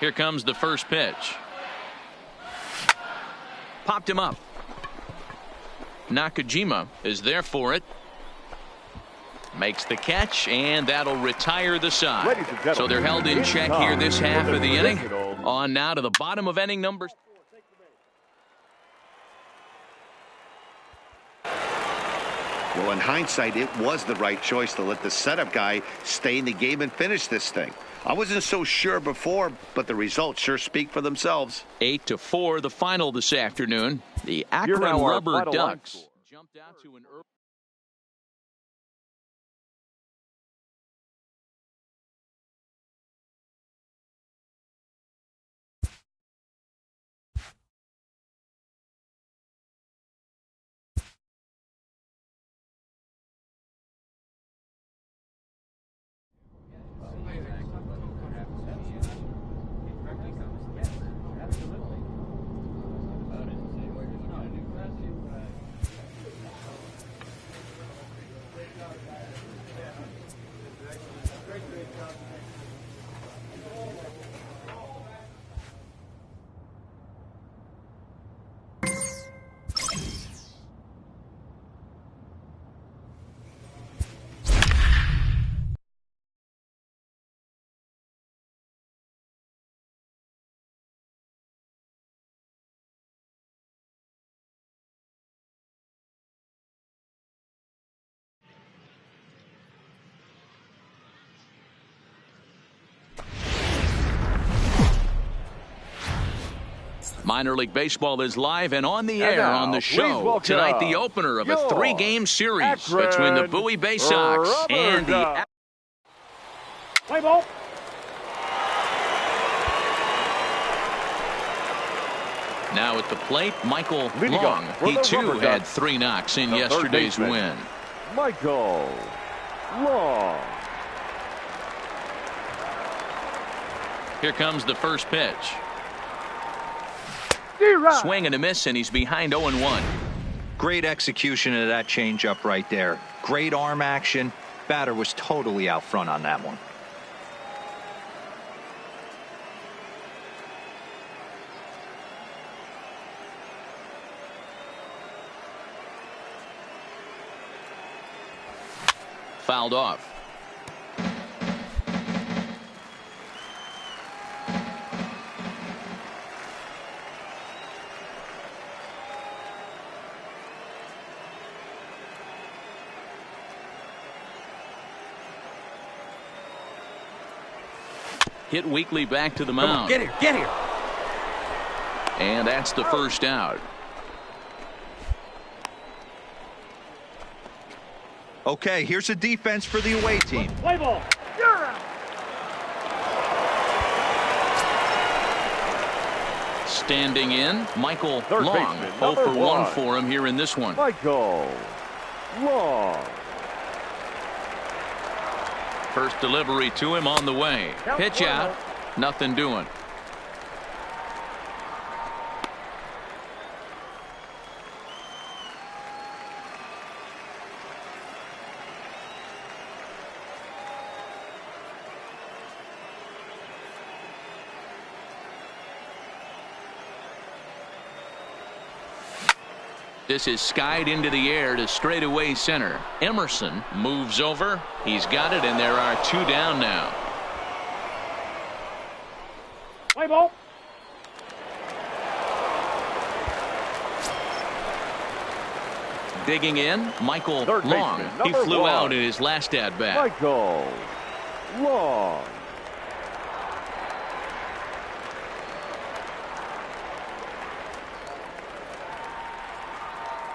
Here comes the first pitch. Popped him up. Nakajima is there for it. Makes the catch, and that'll retire the side. So they're held in check here this half of the inning. On now to the bottom of inning number. Well, in hindsight, it was the right choice to let the setup guy stay in the game and finish this thing. I wasn't so sure before, but the results sure speak for themselves. 8-4, the final this afternoon. The Akron Rubber Ducks jumped out to an early. Minor League Baseball is live and on the And air now, on the please show. welcome Tonight, the opener of a your 3-game series Akron between the Bowie Bay Sox and the... Ducks. Play ball. Now at the plate, Michael Leading Long. up for He the too Rubber had Ducks, 3 knocks in the third yesterday's baseman, win. Michael Long. Here comes the first pitch. D-Rod. Swing and a miss, and he's behind 0-1. Great execution of that changeup right there. Great arm action. Batter was totally out front on that one. Fouled off. Hit weakly back to the mound. Get here. Get here. And that's the first out. Okay, here's a defense for the away team. Play ball. You're out. Standing in, Michael Third Long. baseman, 0 for number 1 one. for him here in this one. Michael Long. First delivery to him on the way. Count Pitch 1-0. out. Nothing doing. This is skied into the air to straightaway center. Emerson moves over. He's got it, and there are 2 down now. Play ball. Digging in, Michael Third Long. baseman, He number flew 1. out in his last at-bat. Michael Long.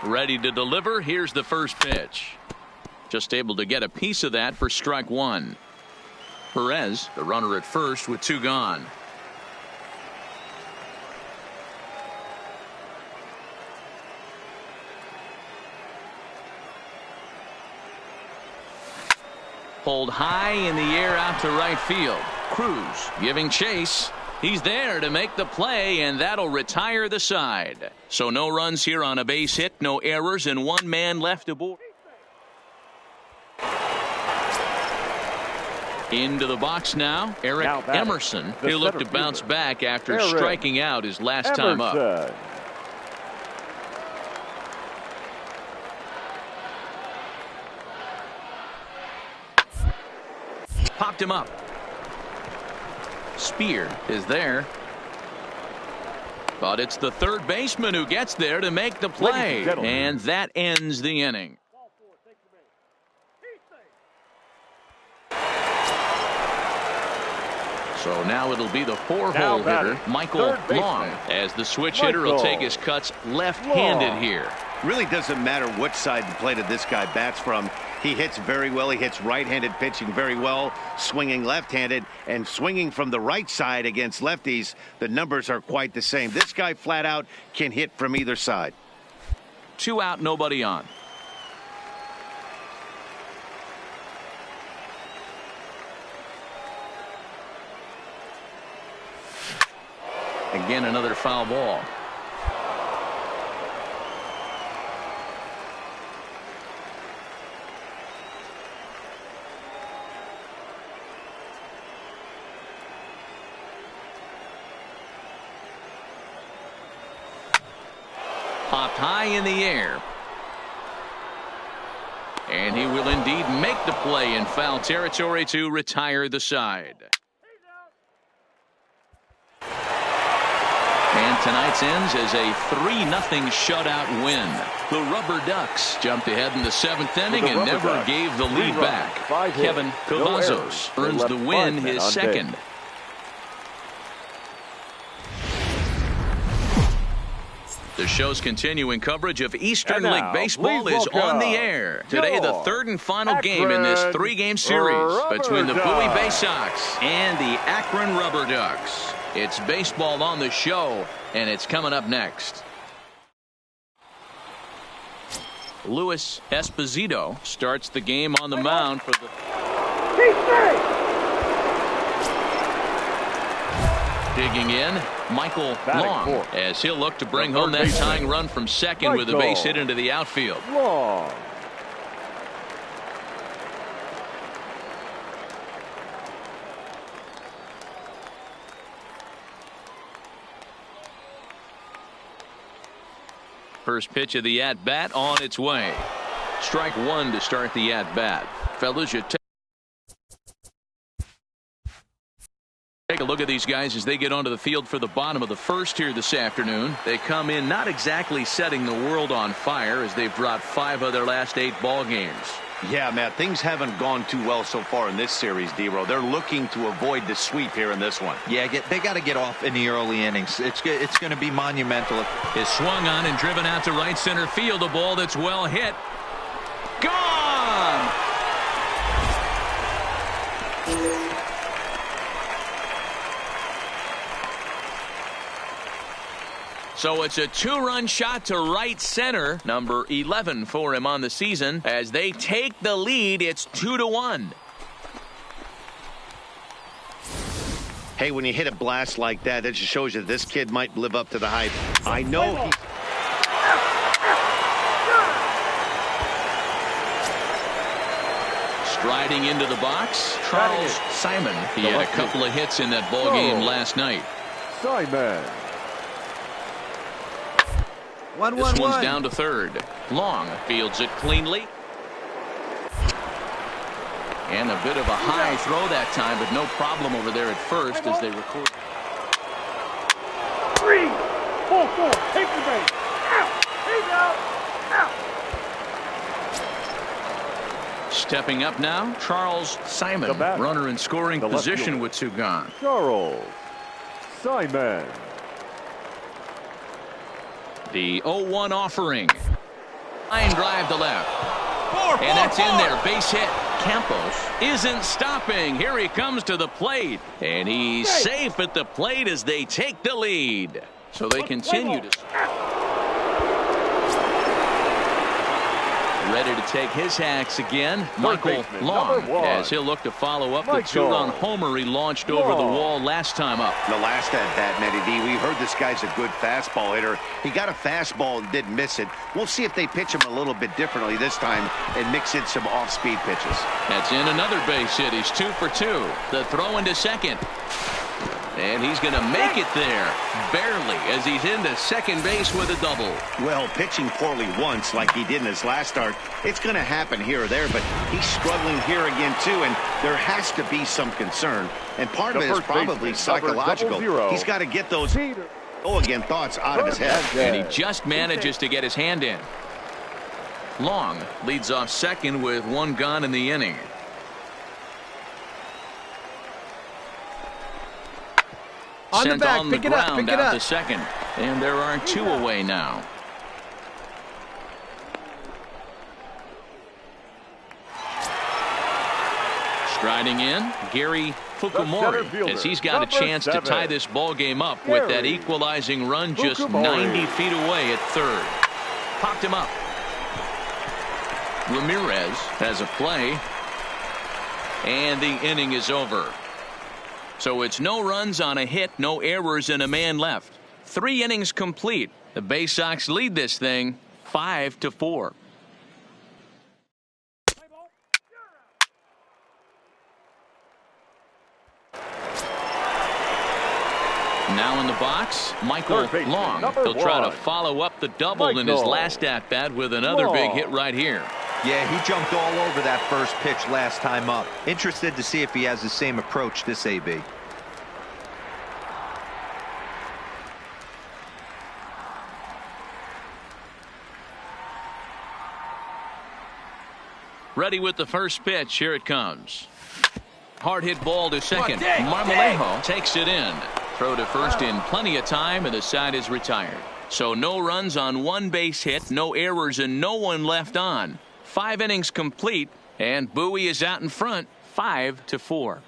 Ready to deliver. Here's the first pitch. Just able to get a piece of that for strike 1. Perez, the runner at first with 2 gone. Pulled high in the air out to right field. Cruz giving chase. He's there to make the play, and that'll retire the side. So no runs here on a base hit, no errors, and 1 man left aboard. Into the box now, Eric Now batting, Emerson. the He'll look to center bounce fielder, back after Eric striking out his last time up. Emerson. Popped him up. Spear is there. But it's the third baseman who gets there to make the play. Ladies and gentlemen. And that ends the inning. Ball 4. Take the base. So now it'll be the 4-hole Now hitter, batting, Michael third baseman, Long, as the switch hitter will Michael take his cuts left-handed Long. here. Really doesn't matter which side of the plate this guy bats from. He hits very well. He hits right-handed pitching very well, swinging left-handed, and swinging from the right side against lefties. The numbers are quite the same. This guy flat out can hit from either side. 2 out, nobody on. Again, another foul ball. Popped high in the air. And he will indeed make the play in foul territory to retire the side. And tonight's ends as a 3-0 shutout win. The Rubber Ducks jumped ahead in the 7th inning and Rubber never Ducks, gave the 3 lead runs, back. 5 hits, Kevin no Cavazos errors. They earns left the 5 win, men his on second. base. The show's continuing coverage of Eastern And League now, Baseball please is on the welcome air. Today, the your third and final game in this Akron three-game series Rubber between the Bowie Bay Ducks. Sox and the Akron Rubber Ducks. It's baseball on the show, and it's coming up next. Luis Esposito starts the game on the mound for the... Digging in, Michael Long, fourth. as he'll look to bring The home third that baseman, tying run from second with a base Michael hit into the outfield. Long. First pitch of the at-bat on its way. Strike one to start the at-bat. Fellas, you take a look at these guys as they get onto the field for the bottom of the first here this afternoon. They come in not exactly setting the world on fire as they've dropped 5 of their last 8 ball games. Yeah, Matt, things haven't gone too well so far in this series, D-Row. They're looking to avoid the sweep here in this one. Yeah, they got to get off in the early innings. It's going to be monumental. Is swung on and driven out to right center field. A ball that's well hit. Gone! So it's a 2-run shot to right center, number 11 for him on the season. As they take the lead, it's 2-1. Hey, when you hit a blast like that, that just shows you this kid might live up to the hype. I know he... Striding into the box, Charles Simon. He had a couple of hits in that ball game last night. Simon. This one's down to third. Long fields it cleanly. And a bit of a high throw that time, but no problem over there at first as they record. 3, 4, take the base. Out. He's out. Out. Stepping up now, Charles Simon. Runner in scoring position with 2 gone. Charles Simon. The 0-1 offering. Line drive to left. And that's in there. Base hit. Campos isn't stopping. Here he comes to the plate. And he's safe at the plate as they take the lead. So they continue to... Ready to take his hacks again. Michael Long, as he'll look to follow up the 2-run homer he launched over the wall last time up. The last at bat, Matty D, we heard this guy's a good fastball hitter. He got a fastball and didn't miss it. We'll see if they pitch him a little bit differently this time and mix in some off-speed pitches. That's in another base hit. He's 2 for 2. The throw into second. And he's going to make it there, barely, as he's into second base with a double. Well, pitching poorly once, like he did in his last start, it's going to happen here or there, but he's struggling here again, too, and there has to be some concern. And part of it is probably psychological. He's got to get those again thoughts out of his head. And he just manages to get his hand in. Long leads off second with 1 gone in the inning. Sent on the ground out to second. And there are 2 away now. Striding in, Gary Fukumori, as he's got a chance to tie this ball game up with that equalizing run just 90 feet away at third. Popped him up. Ramirez has a play. And the inning is over. So it's no runs on a hit, no errors, and a man left. 3 innings complete. The Bay Sox lead this thing 5-4. Now in the box, Michael Long. He'll try to follow up the double in his last at-bat with another big hit right here. Yeah, he jumped all over that first pitch last time up. Interested to see if he has the same approach this AB. Ready with the first pitch. Here it comes. Hard hit ball to second. Marmolejo takes it in. Throw to first in plenty of time, and the side is retired. So no runs on one base hit, no errors, and no one left on. 5 innings complete, and Bowie is out in front, 5-4.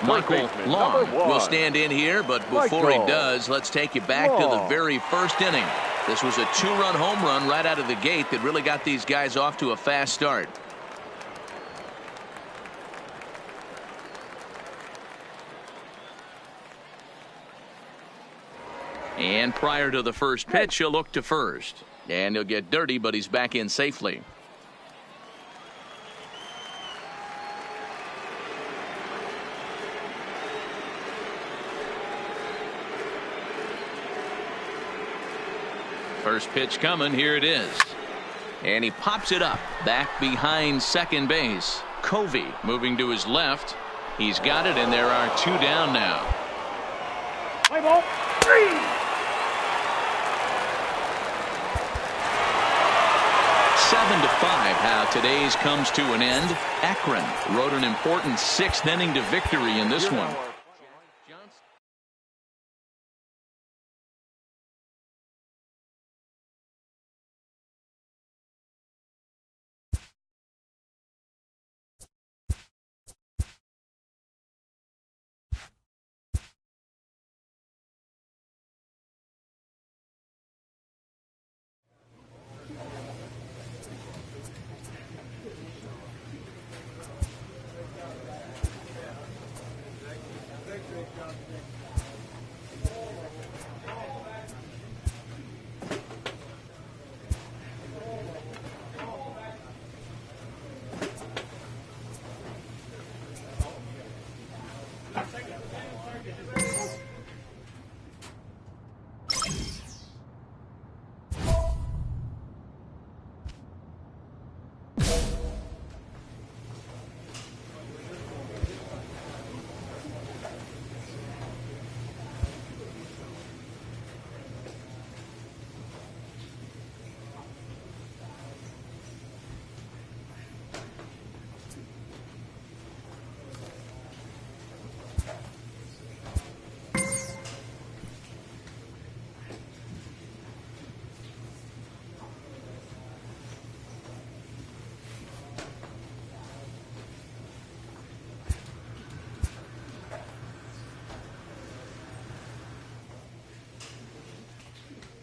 Michael Long will stand in here, but before he does, let's take you back to the very first inning. This was a 2-run home run right out of the gate that really got these guys off to a fast start. And prior to the first pitch, he'll look to first. And he'll get dirty, but he's back in safely. First pitch coming. Here it is. And he pops it up back behind second base. Covey moving to his left. He's got it, and there are 2 down now. Play ball. 3. 7-5, how today's comes to an end. Akron wrote an important 6th inning to victory in this one.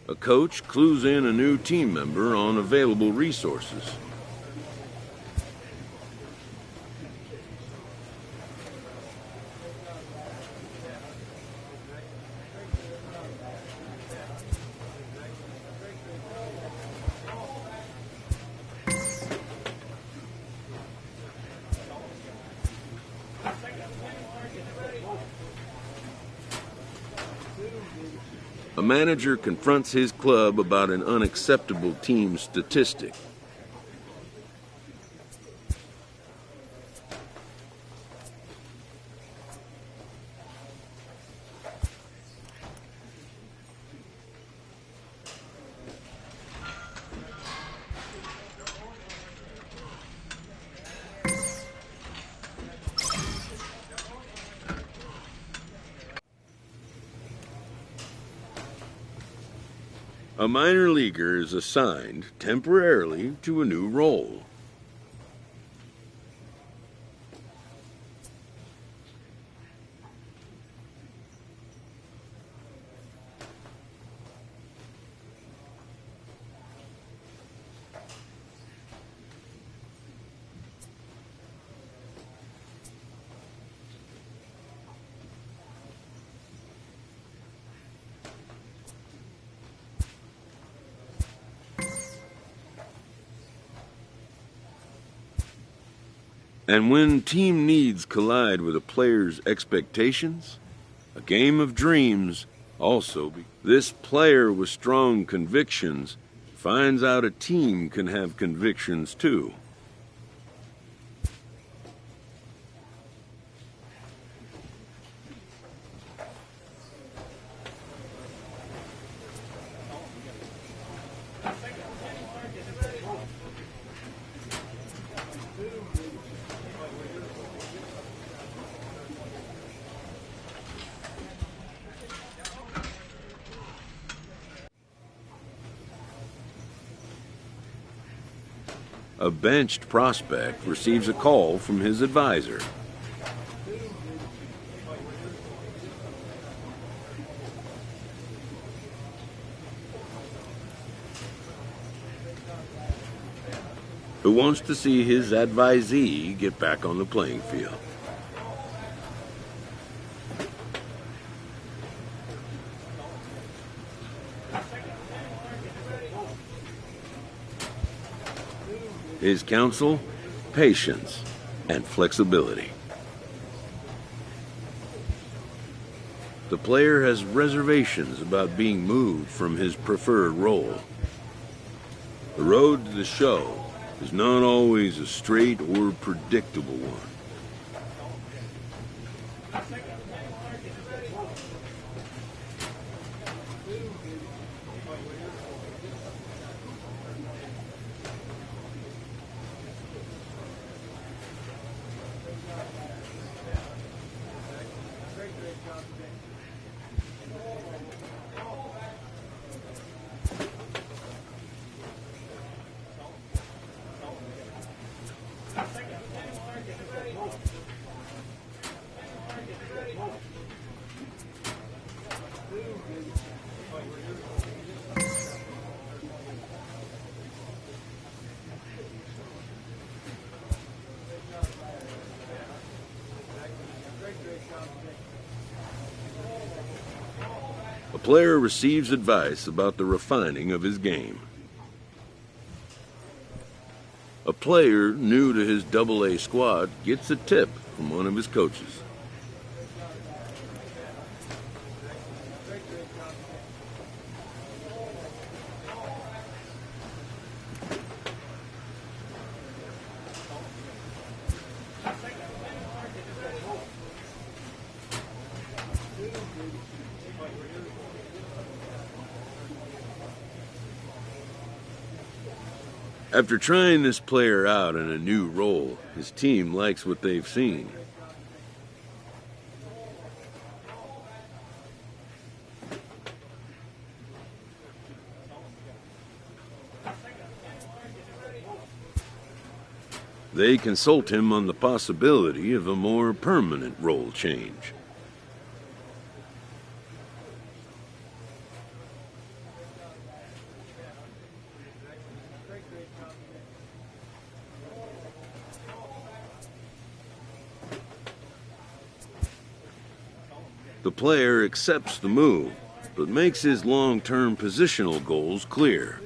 A coach clues in a new team member on available resources. A manager confronts his club about an unacceptable team statistic. A minor leaguer is assigned temporarily to a new role. And when team needs collide with a player's expectations, a game of dreams also. This player with strong convictions finds out a team can have convictions too. A benched prospect receives a call from his advisor. Who wants to see his advisee get back on the playing field. His counsel, patience, and flexibility. The player has reservations about being moved from his preferred role. The road to the show is not always a straight or predictable one. A player receives advice about the refining of his game. A player new to his AA squad gets a tip from one of his coaches. After trying this player out in a new role, his team likes what they've seen. They consult him on the possibility of a more permanent role change. The player accepts the move, but makes his long-term positional goals clear.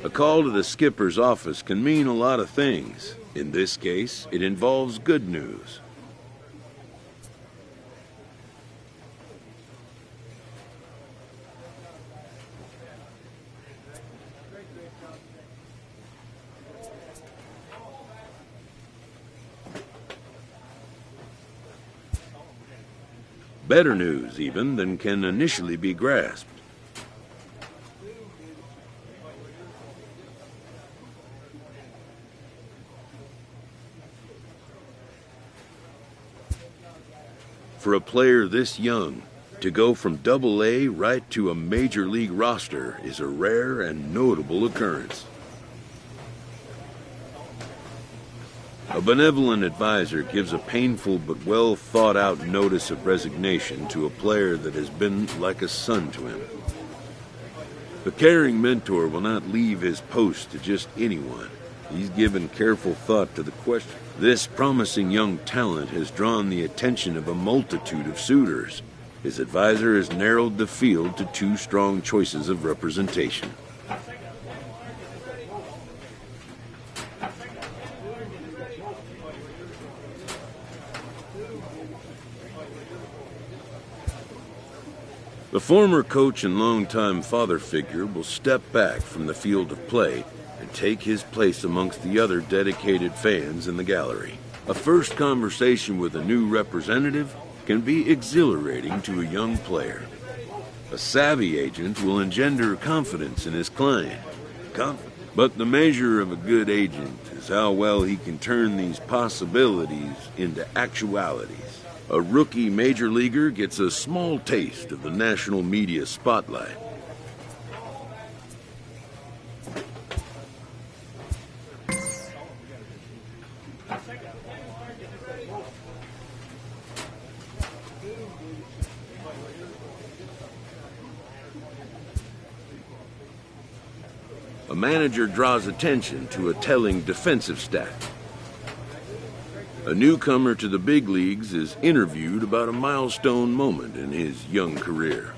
A call to the skipper's office can mean a lot of things. In this case, it involves good news. Better news, even, than can initially be grasped. For a player this young, to go from Double-A right to a major league roster is a rare and notable occurrence. A benevolent advisor gives a painful but well thought out notice of resignation to a player that has been like a son to him. The caring mentor will not leave his post to just anyone. He's given careful thought to the question. This promising young talent has drawn the attention of a multitude of suitors. His advisor has narrowed the field to 2 strong choices of representation. The former coach and longtime father figure will step back from the field of play and take his place amongst the other dedicated fans in the gallery. A first conversation with a new representative can be exhilarating to a young player. A savvy agent will engender confidence in his client. But the measure of a good agent is how well he can turn these possibilities into actualities. A rookie major leaguer gets a small taste of the national media spotlight. A manager draws attention to a telling defensive stat. A newcomer to the big leagues is interviewed about a milestone moment in his young career.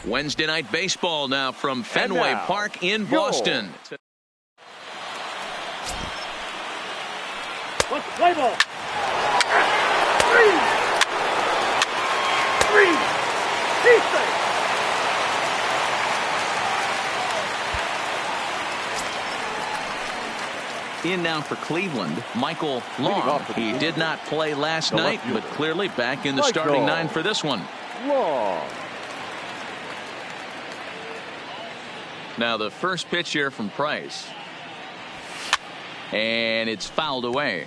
Wednesday night baseball now from Fenway Park in Boston. What's the play ball? 3. He's safe. In now for Cleveland, Michael Long. He did not play last night, but clearly back in the starting 9 for this one. Long. Now the first pitch here from Price. And it's fouled away.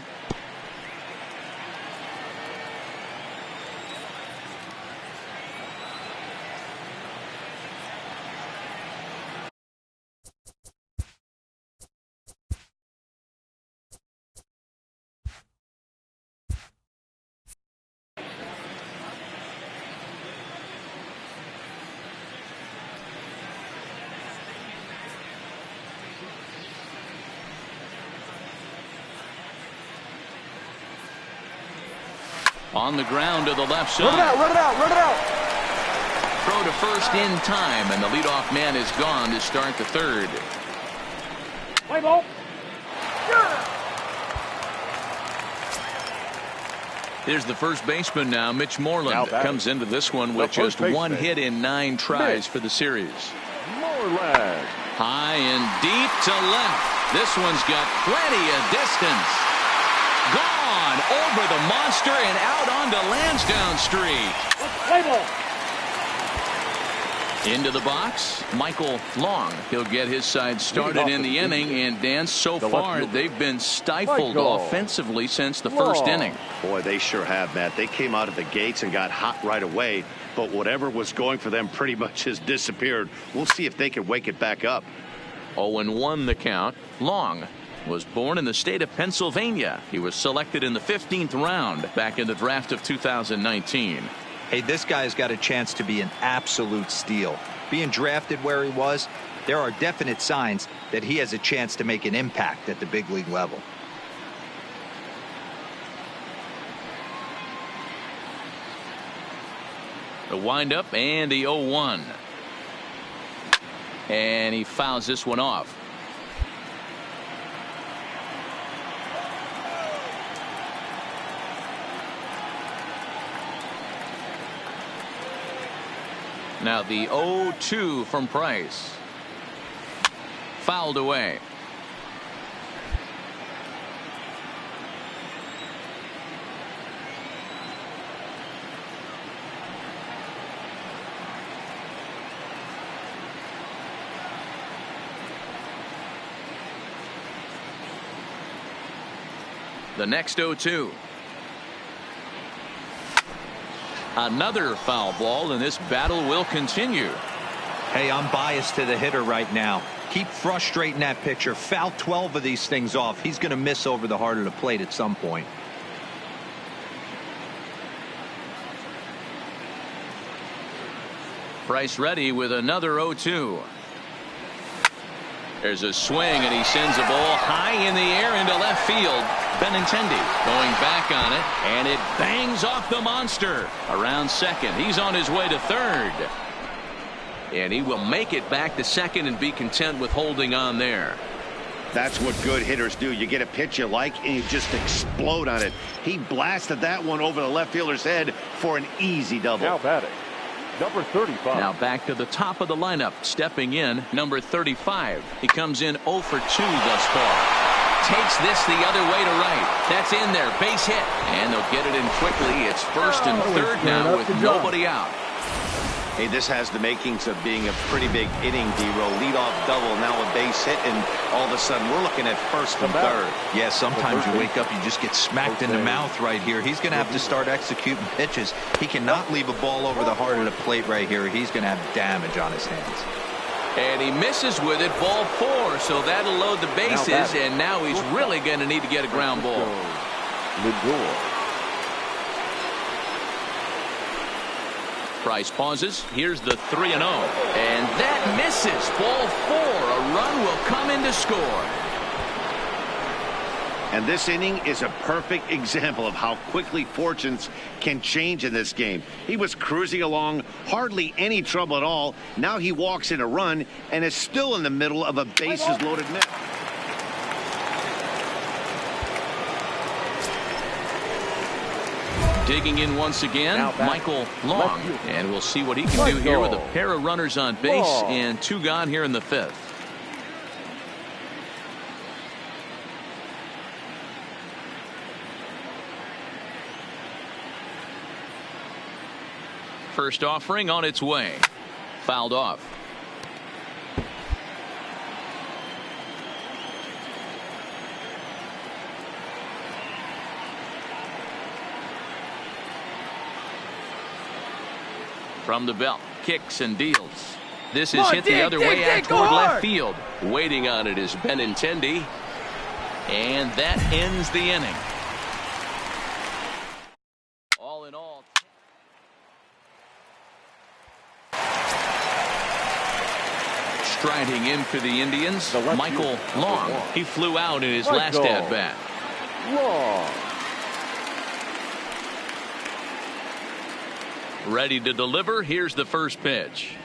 On the ground to the left side. Run it out. Throw to first in time, and the leadoff man is gone to start the third. Play ball. Here's the first baseman now, Mitch Moreland. Comes into this one with just 1 hit in 9 tries for the series. Moreland. High and deep to left. This one's got plenty of distance. Gone over the monster and out onto Lansdowne Street. Play ball. Into the box, Michael Long. He'll get his side started in the inning, and Dan, so far they've been stifled offensively since the first inning. Boy, they sure have, Matt. They came out of the gates and got hot right away, but whatever was going for them pretty much has disappeared. We'll see if they can wake it back up. 0-1 the count. Long was born in the state of Pennsylvania. He was selected in the 15th round back in the draft of 2019. Hey, this guy's got a chance to be an absolute steal. Being drafted where he was, there are definite signs that he has a chance to make an impact at the big league level. The windup and the 0-1. And he fouls this one off. Now the 0-2 from Price. Fouled away. The next 0-2. Another foul ball, and this battle will continue. Hey, I'm biased to the hitter right now. Keep frustrating that pitcher. Foul 12 of these things off. He's going to miss over the heart of the plate at some point. Price ready with another 0-2. There's a swing, and he sends a ball high in the air into left field. Benintendi going back on it, and it bangs off the monster. Around second. He's on his way to third. And he will make it back to second and be content with holding on there. That's what good hitters do. You get a pitch you like, and you just explode on it. He blasted that one over the left fielder's head for an easy double. Now batting, number 35. Now back to the top of the lineup. Stepping in, number 35. He comes in 0 for 2 thus far. Takes this the other way to right. That's in there. Base hit. And they'll get it in quickly. It's first and third now with nobody out. Hey, this has the makings of being a pretty big inning, D-Row. Leadoff double, now a base hit, and all of a sudden we're looking at first and third. Yeah, sometimes you wake up, you just get smacked in the mouth right here. He's going to have to start executing pitches. He cannot leave a ball over the heart of the plate right here. He's going to have damage on his hands. And he misses with it, ball 4, so that'll load the bases, and now he's really going to need to get a ground ball. Price pauses. Here's the 3-0. And that misses. Ball 4. A run will come in to score. And this inning is a perfect example of how quickly fortunes can change in this game. He was cruising along, hardly any trouble at all. Now he walks in a run and is still in the middle of a bases-loaded miss. Digging in once again, Michael Long. And we'll see what he can do here with a pair of runners on base and 2 gone here in the 5th. First offering on its way. Fouled off. From the belt, kicks and deals. This is hit the other way out toward left field. Waiting on it is Benintendi. And that ends the inning. All in all. Striding in for the Indians, Michael Long. He flew out in his last at-bat. Long. Ready to deliver. Here's the first pitch.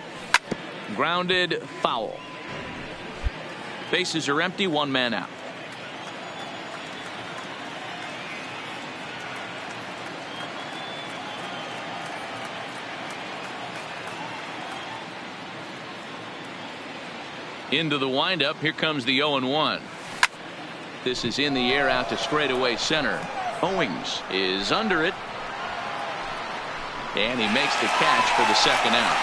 Grounded, foul. Bases are empty, 1 man out. Into the windup. Here comes the 0-1. This is in the air out to straightaway center. Owings is under it. And he makes the catch for the second out.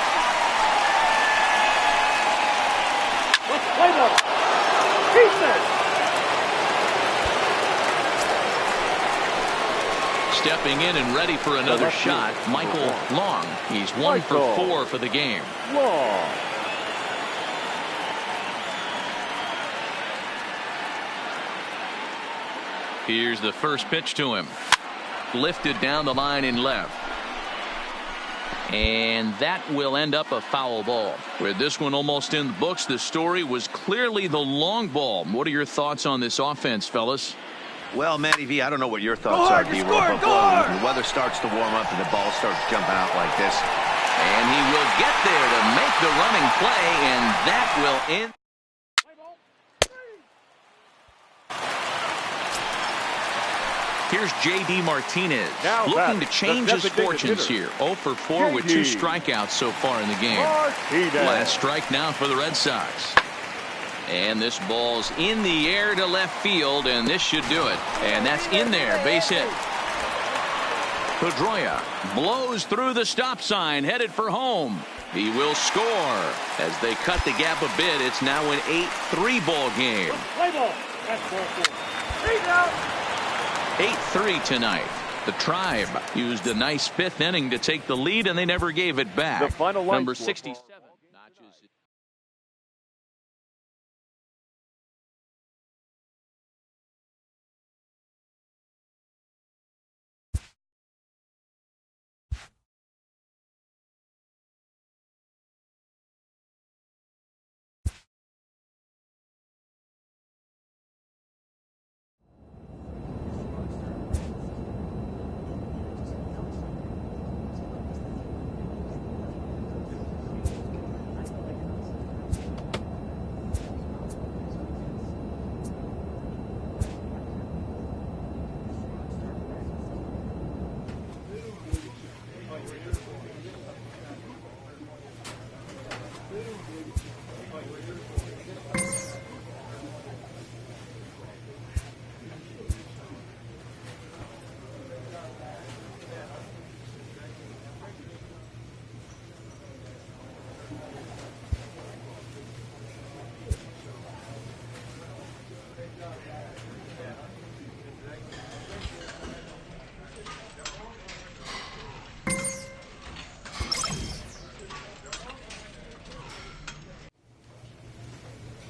Stepping in and ready for another shot, Michael Long. He's 1 for 4 for the game. Long. Here's the first pitch to him. Lifted down the line in left. And that will end up a foul ball. With this one almost in the books, the story was clearly the long ball. What are your thoughts on this offense, fellas? Well, Matty V, I don't know what your thoughts are, D-Roll, but when the weather starts to warm up and the ball starts jumping out like this. And he will get there to make the running play, and that will end. Here's J.D. Martinez looking to change his fortunes here. 0 for 4 with 2 strikeouts so far in the game. Last strike now for the Red Sox. And this ball's in the air to left field, and this should do it. And that's in there, base hit. Pedroia blows through the stop sign, headed for home. He will score. As they cut the gap a bit, it's now an 8-3 ball game. Play ball. That's ball 4. He's out. 8-3 tonight. The Tribe used a nice 5th inning to take the lead, and they never gave it back. The final line Number 67 notches it.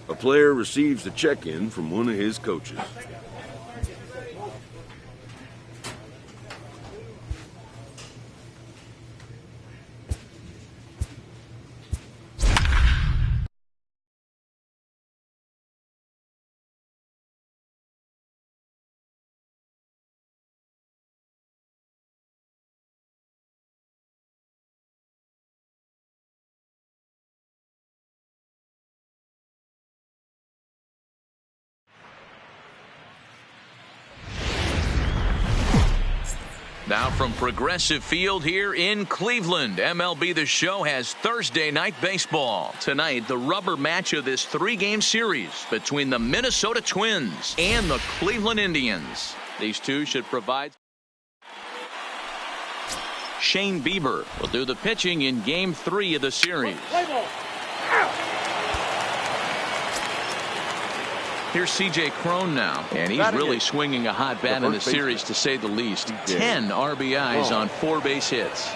A player receives a check-in from one of his coaches. Now from Progressive Field here in Cleveland, MLB The Show has Thursday night baseball. Tonight, the rubber match of this 3-game series between the Minnesota Twins and the Cleveland Indians. These two should provide. Shane Bieber will do the pitching in Game 3 of the series. Here's C.J. Cron now, and he's really swinging a hot bat in the series, to say the least. 10 RBIs on 4 base hits.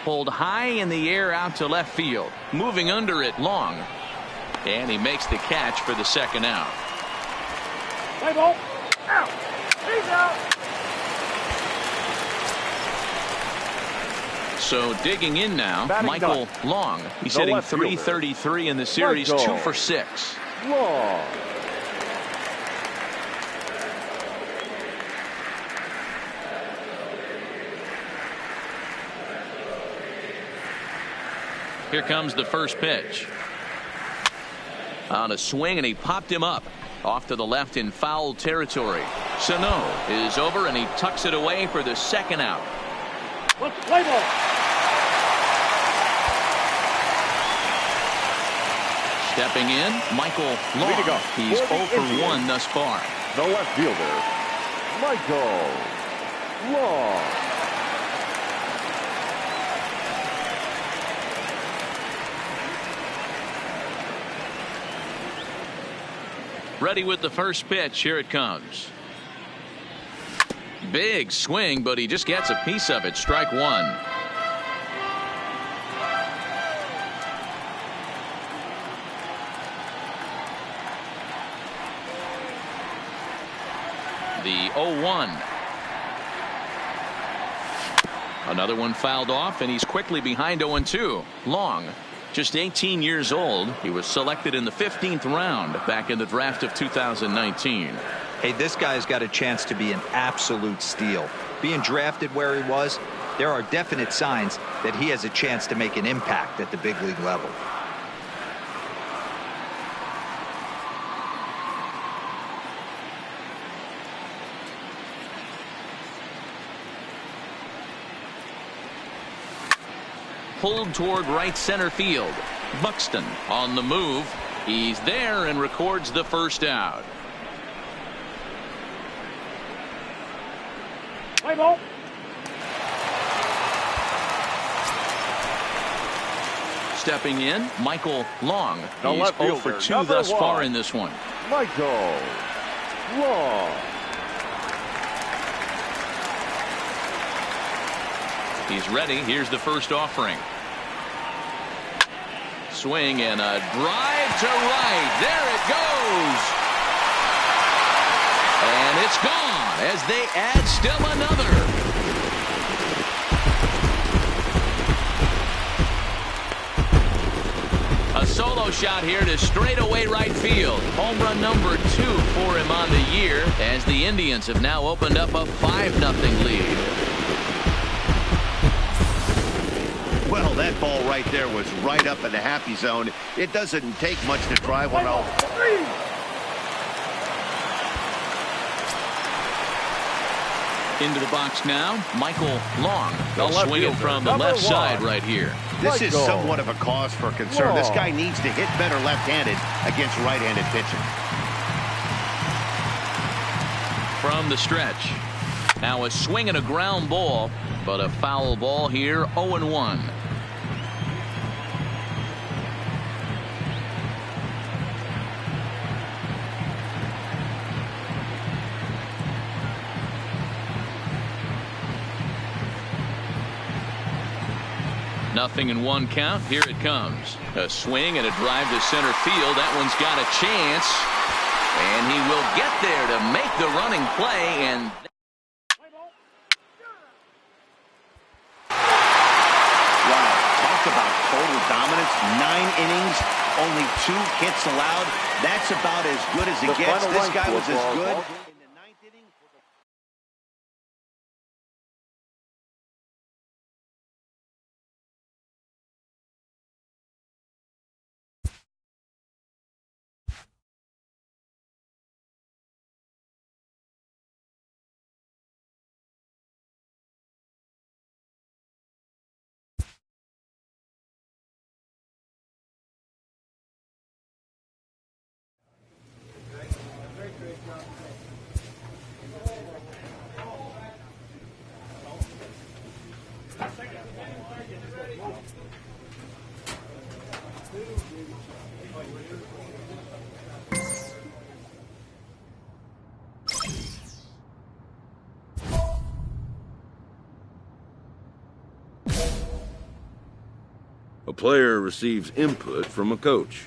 Pulled high in the air out to left field. Moving under it, Long. And he makes the catch for the second out. Play ball. Out. He's out. So digging in now, Michael Long. He's hitting .333 in the series, 2 for 6. Long. Here comes the first pitch. On a swing, and he popped him up. Off to the left in foul territory. Sano is over, and he tucks it away for the second out. Let's play ball. Stepping in, Michael Long. He's 0 for 1 thus far. The left fielder, Michael Long. Ready with the first pitch. Here it comes. Big swing, but he just gets a piece of it. Strike 1. The 0-1. Another one fouled off, and he's quickly behind 0-2. Long, just 18 years old. He was selected in the 15th round back in the draft of 2019. Hey, this guy's got a chance to be an absolute steal. Being drafted where he was, there are definite signs that he has a chance to make an impact at the big league level. Pulled toward right center field. Buxton on the move. He's there and records the first out. Play ball. Stepping in, Michael Long. The He's left 0 for fielder, 2 number thus far 1. in this one. Michael Long. He's ready. Here's the first offering. Swing and a drive to right. There it goes. And it's gone as they add still another. A solo shot here to straightaway right field. Home run number 2 for him on the year as the Indians have now opened up a 5-0 lead. Well, that ball right there was right up in the happy zone. It doesn't take much to drive one out. Into the box now, Michael Long. They'll swing it from the left side right here. This is somewhat of a cause for concern. This guy needs to hit better left-handed against right-handed pitching. From the stretch. Now a swing and a ground ball, but a foul ball here, 0-1. Nothing in 1 count. Here it comes. A swing and a drive to center field. That one's got a chance. And he will get there to make the running play. And wow, talk about total dominance. 9 innings, only 2 hits allowed. That's about as good as it gets. This guy was as good. A player receives input from a coach.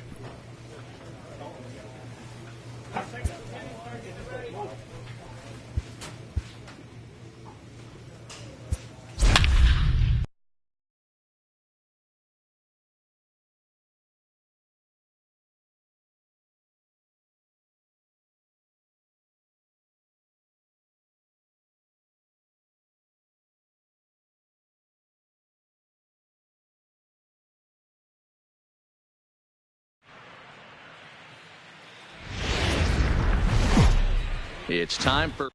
it's time for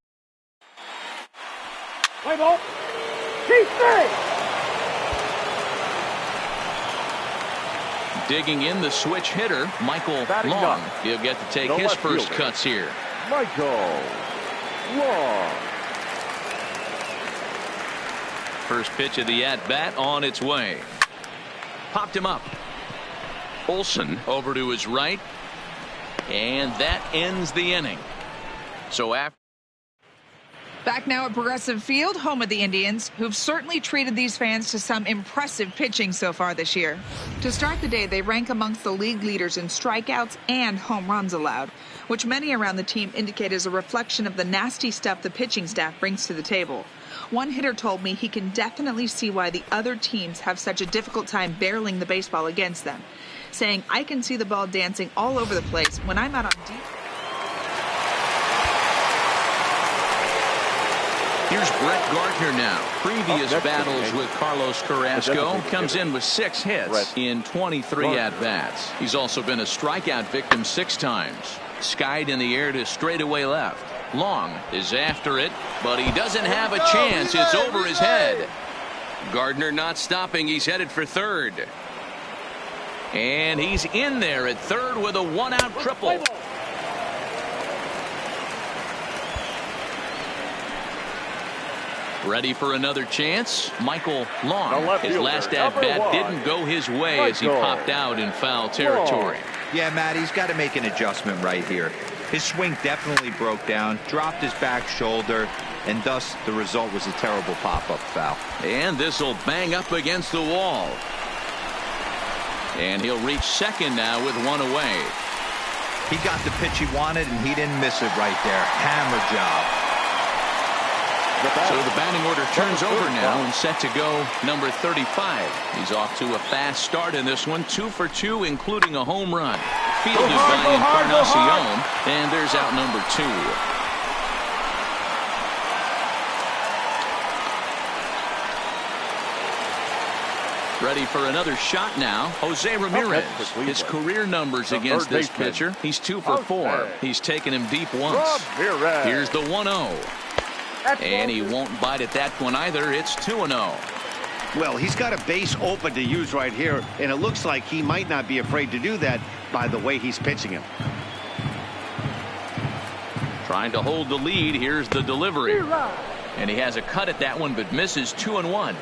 Play ball. Keep straight. digging in the switch hitter, Michael Batting Long. up. He'll get to take The his left first fielder. cuts here. Michael Long. First pitch of the at-bat on its way. Popped him up. Olsen over to his right. And that ends the inning. So after Back now at Progressive Field, home of the Indians, who've certainly treated these fans to some impressive pitching so far this year. To start the day, they rank amongst the league leaders in strikeouts and home runs allowed, which many around the team indicate is a reflection of the nasty stuff the pitching staff brings to the table. One hitter told me he can definitely see why the other teams have such a difficult time barreling the baseball against them, saying, "I can see the ball dancing all over the place when I'm out on deep." Here's Brett Gardner now. Previous battles with Carlos Carrasco, comes in with 6 hits in 23 at-bats. He's also been a strikeout victim 6 times. Skied in the air to straightaway left. Long is after it, but he doesn't have a chance. It's over his head. Gardner not stopping. He's headed for third. And he's in there at third with a 1-out triple. Ready for another chance. Michael Long. His last at-bat didn't go his way as he popped out in foul territory. Yeah, Matt, he's got to make an adjustment right here. His swing definitely broke down, dropped his back shoulder, and thus the result was a terrible pop-up foul. And this will bang up against the wall. And he'll reach second now with 1 away. He got the pitch he wanted, and he didn't miss it right there. Hammer job. So the batting order turns over now and set to go number 35. He's off to a fast start in this one, 2 for 2, including a home run. Fielded by Encarnacion, and there's out number 2. Ready for another shot now. Jose Ramirez. His career numbers against this pitcher. He's 2 for 4. He's taken him deep once. Here's the 1-0. And he won't bite at that one either. It's 2-0. Well, he's got a base open to use right here, and it looks like he might not be afraid to do that by the way he's pitching him. Trying to hold the lead. Here's the delivery. And he has a cut at that one, but misses. 2-1.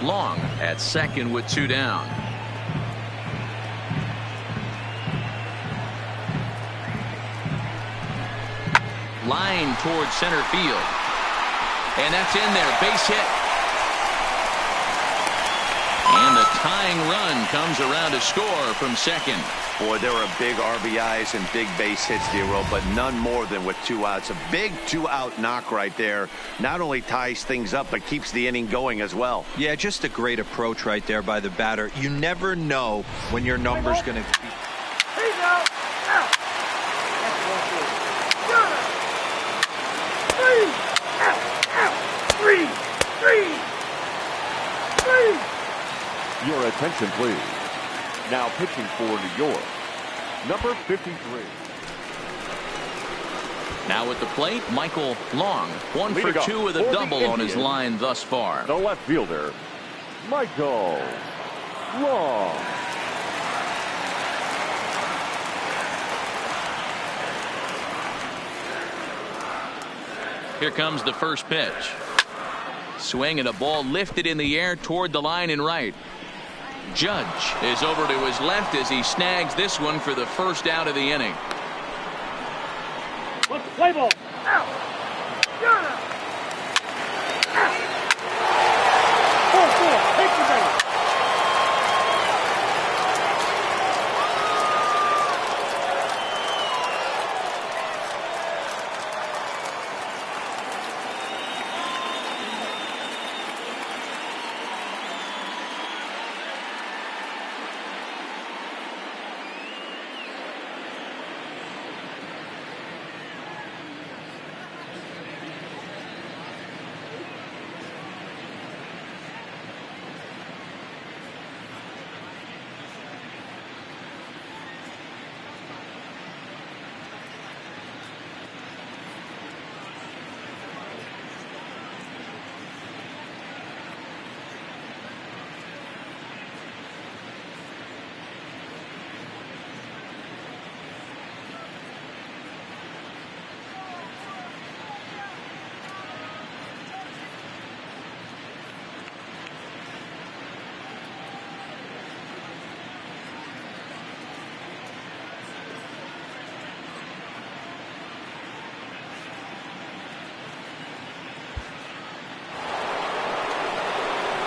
Long at second with 2 down. Line towards center field. And that's in there. Base hit. And the tying run comes around to score from second. Boy, there were big RBIs and big base hits, D-Roll, but none more than with 2 outs. A big 2-out knock right there. Not only ties things up, but keeps the inning going as well. Yeah, just a great approach right there by the batter. You never know when your number's going to be. Your attention, please. Now pitching for New York, number 53. Now at the plate, Michael Long. 1 for 2 with a double on his line thus far. The left fielder, Michael Long. Here comes the first pitch. Swing and a ball lifted in the air toward the line and right. Judge is over to his left as he snags this one for the first out of the inning. Play ball. Out. 4-4. Take the base.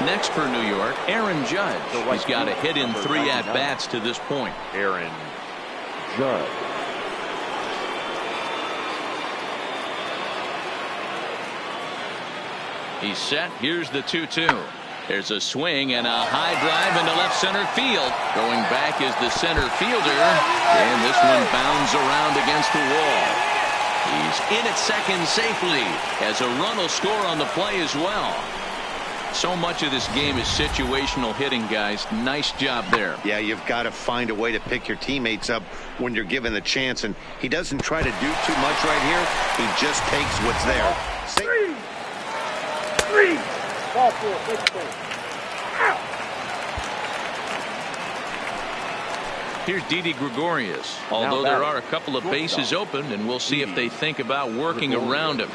Next for New York, Aaron Judge. He's got a hit in 3 at-bats to this point. Aaron Judge. He's set. Here's the 2-2. There's a swing and a high drive into left center field. Going back is the center fielder, and this one bounds around against the wall. He's in at second safely as a run will score on the play as well. So much of this game is situational hitting, guys. Nice job there. Yeah, you've got to find a way to pick your teammates up when you're given the chance, and he doesn't try to do too much right here. He just takes what's there. Three. Ball 4. Take the base. Out. Here's Didi Gregorius. Although there are a couple of bases open, and we'll see if they think about working around him.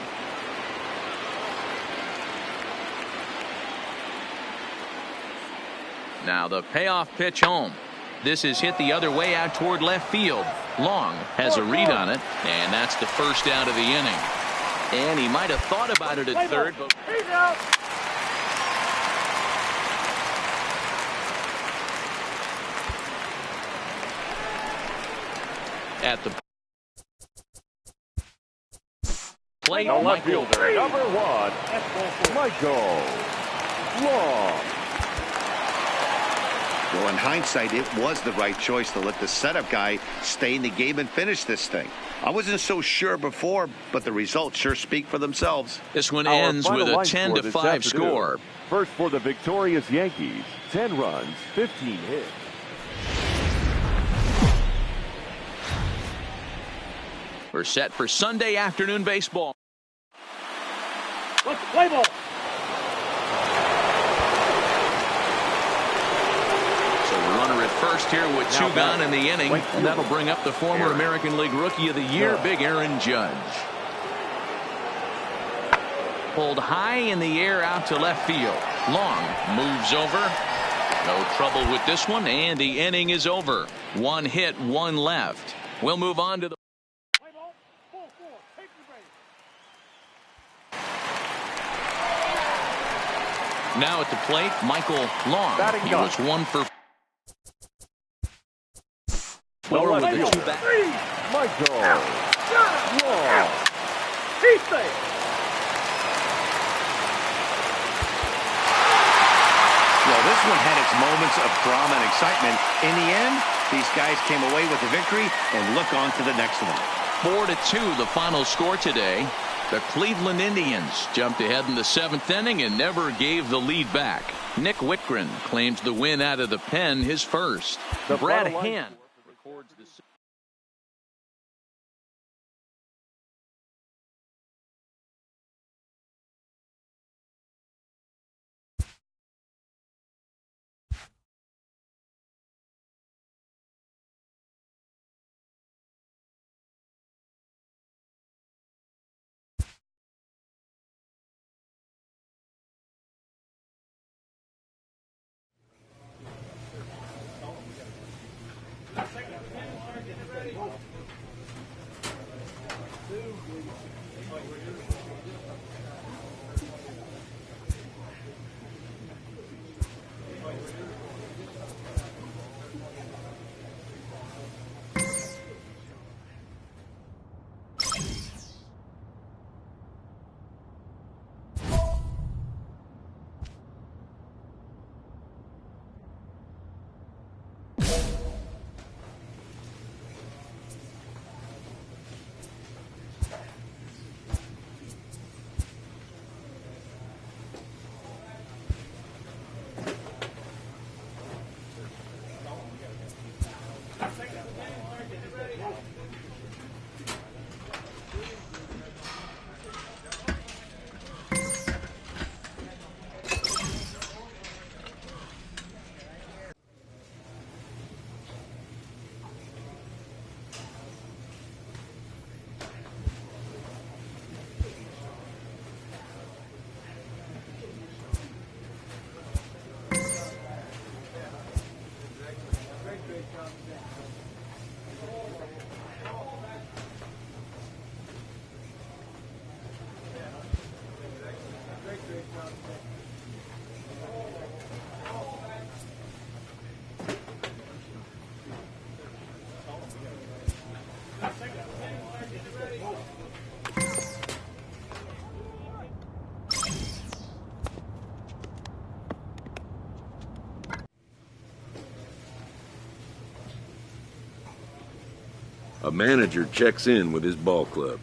Now the payoff pitch home. This is hit the other way out toward left field. Long has a read on it, and that's the first out of the inning. And he might have thought about it at third, but He's out. at the plate, The left Michael. fielder, number 1, That's ball 4. Michael Long. Well, in hindsight, it was the right choice to let the setup guy stay in the game and finish this thing. I wasn't so sure before, but the results sure speak for themselves. This one Our ends final with a line score this 10-5 afternoon. score. First for the victorious Yankees, 10 runs, 15 hits. We're set for Sunday afternoon baseball. Let's play ball. So the runner at first here with two gone in the inning, and that'll bring up the former American League Rookie of the Year, Big Aaron Judge. Pulled high in the air out to left field. Long moves over. No trouble with this one, and the inning is over. One hit, one left. We'll move on to the Play ball. Ball 4. Take the base. now at the plate, Michael Long. Batting He gun. was 1 for 4 with the 2 back. Michael Got him. Long. He's safe. Well, this one had its moments of drama and excitement. In the end, these guys came away with the victory and look on to the next one. 4-2 the final score today. The Cleveland Indians jumped ahead in the 7th inning and never gave the lead back. Nick Whitgren claims the win out of the pen, his first. The Brad final line Hand records the A manager checks in with his ball club.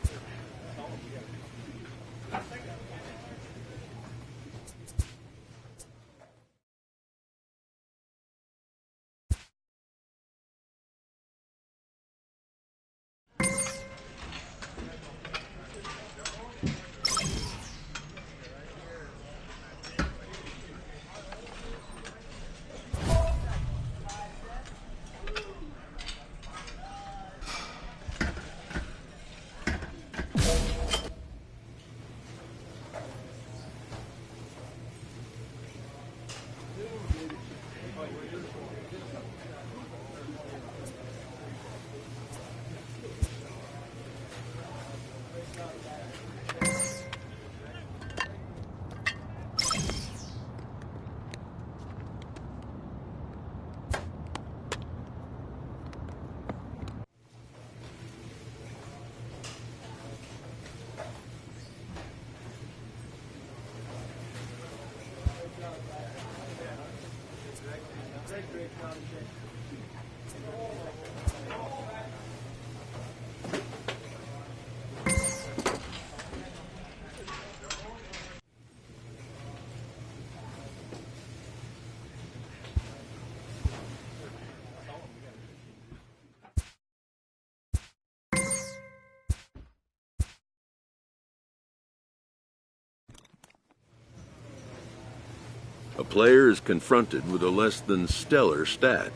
A player is confronted with a less than stellar stat.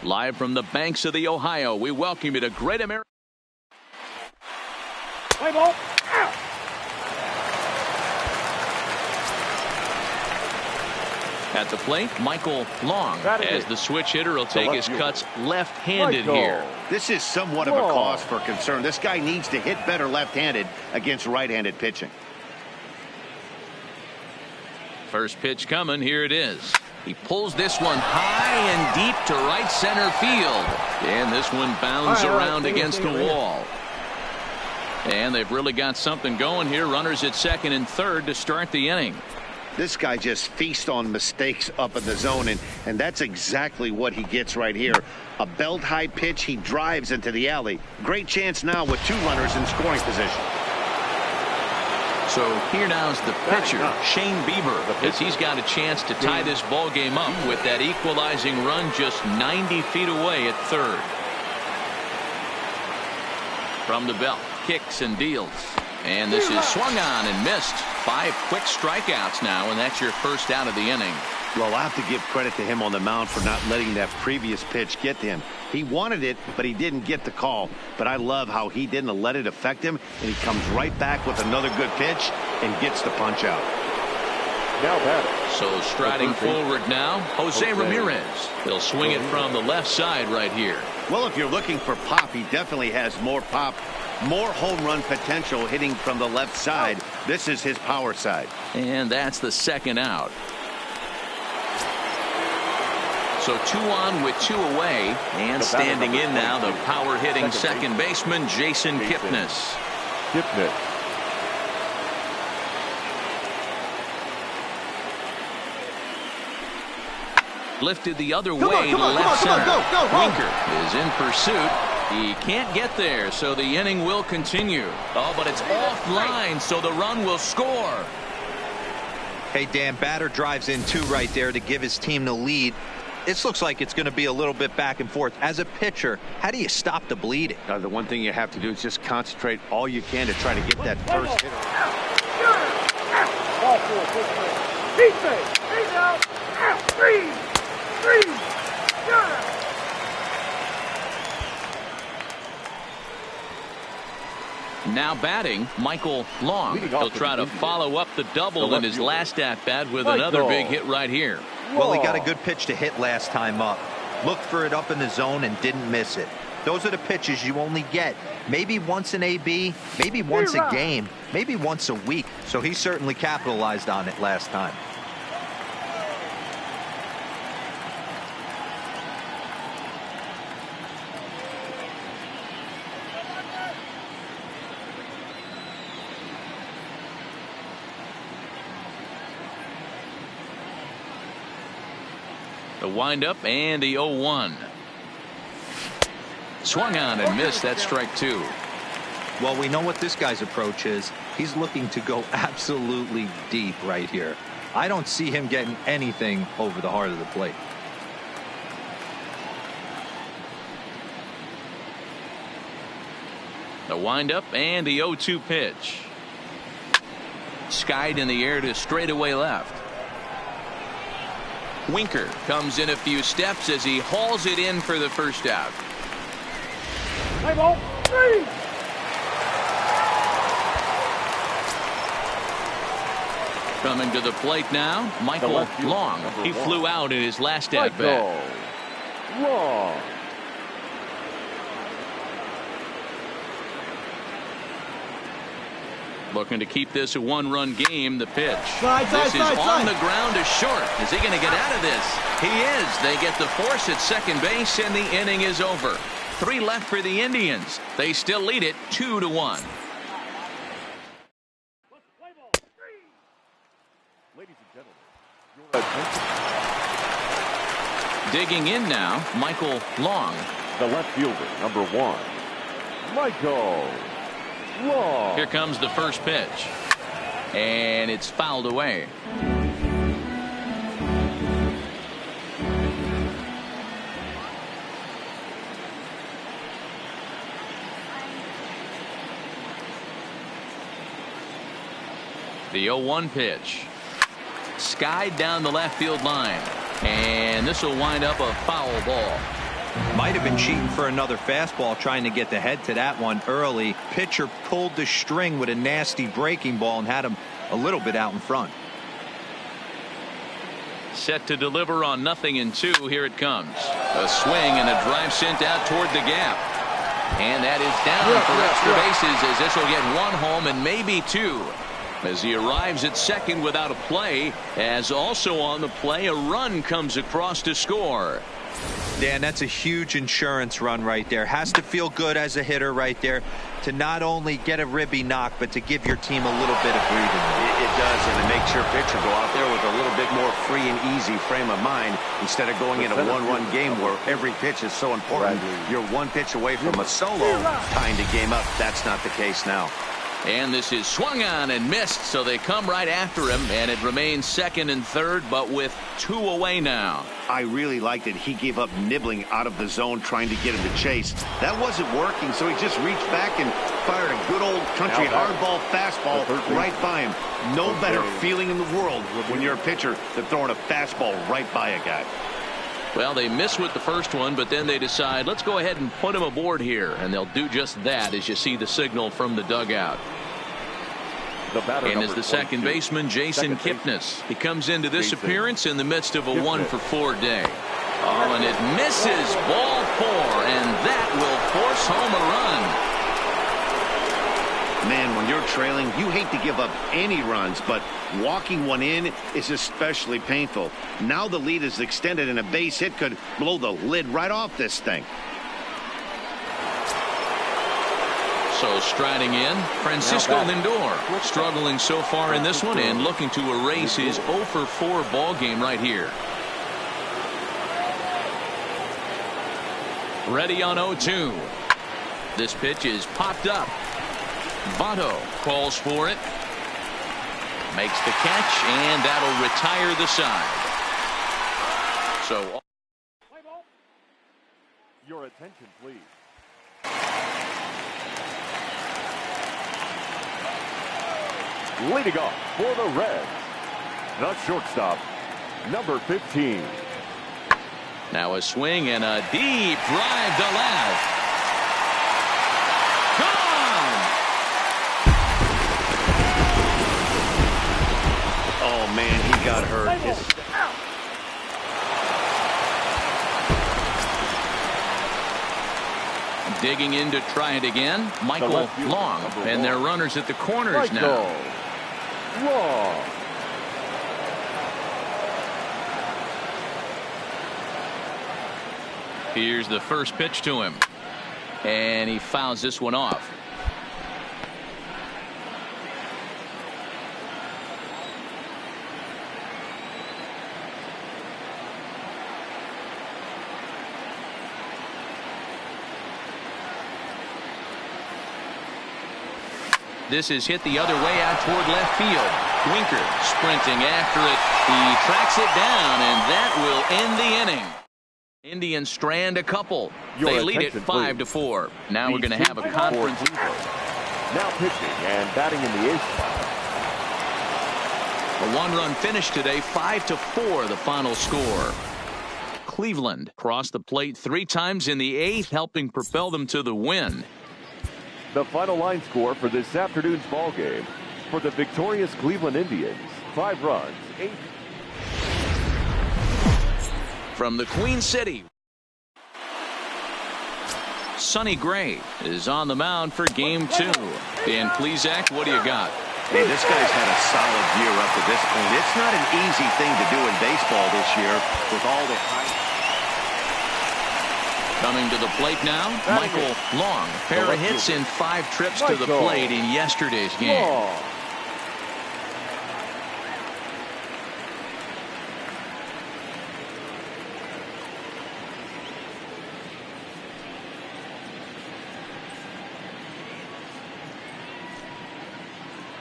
Live from the banks of the Ohio, we welcome you to Great America. Play ball. Out. At the plate, Michael Long, as the switch hitter will take his cuts left-handed here. This is somewhat of a cause for concern. This guy needs to hit better left-handed against right-handed pitching. First pitch coming. Here it is. He pulls this one high and deep to right center field. And this one bounds around against the wall. And they've really got something going here. Runners at second and third to start the inning. This guy just feasts on mistakes up in the zone, and that's exactly what he gets right here. A belt-high pitch, he drives into the alley. Great chance now with two runners in scoring position. So here now's the pitcher, Shane Bieber, as he's got a chance to tie this ball game up with that equalizing run just 90 feet away at third. From the belt, kicks and deals. And this is swung on and missed. 5 quick strikeouts now, and that's your first out of the inning. Well, I'll have to give credit to him on the mound for not letting that previous pitch get to him. He wanted it, but he didn't get the call. But I love how he didn't let it affect him, and he comes right back with another good pitch and gets the punch out. Now batter. So striding forward now, Jose Ramirez. He'll swing it from the left side right here. Well, if you're looking for pop, he definitely has more pop, more home run potential hitting from the left side. This is his power side. And that's the second out. So 2 on with 2 away, and standing in now the power hitting second baseman Jason Kipnis. Lifted the other way to left center. Winker is in pursuit. He can't get there, so the inning will continue. Oh, but it's offline, so the run will score. Hey, Dan, batter drives in 2 right there to give his team the lead. This looks like it's going to be a little bit back and forth. As a pitcher, how do you stop the bleeding? The one thing you have to do is just concentrate all you can to try to get that first hit. Ball 4, he's safe. He's out. 3. Now batting, Michael Long. He'll try to follow up the double in his last at-bat with another big hit right here. Well, he got a good pitch to hit last time up. Looked for it up in the zone and didn't miss it. Those are the pitches you only get maybe once an AB, maybe once a game, maybe once a week. So he certainly capitalized on it last time. The windup and the 0-1. Swung on and missed. That strike 2. Well, we know what this guy's approach is. He's looking to go absolutely deep right here. I don't see him getting anything over the heart of the plate. The windup and the 0-2 pitch. Skied in the air to straightaway left. Winker comes in a few steps as he hauls it in for the first out. Hey, ball 3. Coming to the plate now, Michael Long. He flew out in his last at-bat. Long. Looking to keep this a 1-run game. The pitch. This is on the ground to short. Is he going to get out of this? He is. They get the force at second base, and the inning is over. 3 left for the Indians. They still lead it 2-1. Ladies and gentlemen, your attention. Digging in now, Michael Long. The left fielder, number 1, Michael Long. Here comes the first pitch. And it's fouled away. The 0-1 pitch. Skied down the left field line. And this will wind up a foul ball. Might have been cheating for another fastball, trying to get the head to that one early. Pitcher pulled the string with a nasty breaking ball and had him a little bit out in front. Set to deliver on 0-2. Here it comes. A swing and a drive sent out toward the gap. And that is down for extra bases, as this will get 1 home and maybe 2. As he arrives at second without a play, as also on the play, a run comes across to score. Dan, that's a huge insurance run right there. Has to feel good as a hitter right there to not only get a ribby knock, but to give your team a little bit of breathing room. It does, and it makes your pitcher go out there with a little bit more free and easy frame of mind instead of going in a 1-run game where every pitch is so important. You're 1 pitch away from a solo tying the game up. That's not the case now. And this is swung on and missed, so they come right after him, and it remains second and third, but with 2 away now. I really liked that he gave up nibbling out of the zone trying to get him to chase. That wasn't working, so he just reached back and fired a good old country hardball fastball right by him. No better feeling in the world when you're a pitcher than throwing a fastball right by a guy. Well, they miss with the first one, but then they decide, let's go ahead and put him aboard here. And they'll do just that as you see the signal from the dugout. And as the second baseman, Jason Kipnis, he comes into this appearance in the midst of a 1-for-4 day. Oh, and it misses, ball 4, and that will force home a run. Man, when you're trailing, you hate to give up any runs, but walking one in is especially painful. Now the lead is extended, and a base hit could blow the lid right off this thing. So striding in, Francisco Lindor, struggling so far in this one and looking to erase his 0-for-4 ball game right here. Ready on 0-2. This pitch is popped up. Votto calls for it. Makes the catch, and that'll retire the side. So, your attention, please. Leading off for the Reds, the shortstop, number 15. now a swing and a deep drive to left. Gone! Oh, man, he got hurt. Digging in to try it again, Michael Long, and their runners at the corners now. Long. Here's the first pitch to him, and he fouls this one off. This is hit the other way out toward left field. Winker sprinting after it. He tracks it down, and that will end the inning. Indians strand a couple. They lead it 5-4. Now we're going to have a conference. Now pitching and batting in the 8th. A one-run finish today, 5-4, the final score. Cleveland crossed the plate 3 times in the 8th, helping propel them to the win. The final line score for this afternoon's ball game for the victorious Cleveland Indians: 5 runs, 8. From the Queen City, Sonny Gray is on the mound for Game 2. Dan Plesac, what do you got? Hey, this guy's had a solid year up to this point. It's not an easy thing to do in baseball this year with all the high. Coming to the plate now, Michael Long. Pair of hits in 5 trips to the plate in yesterday's game.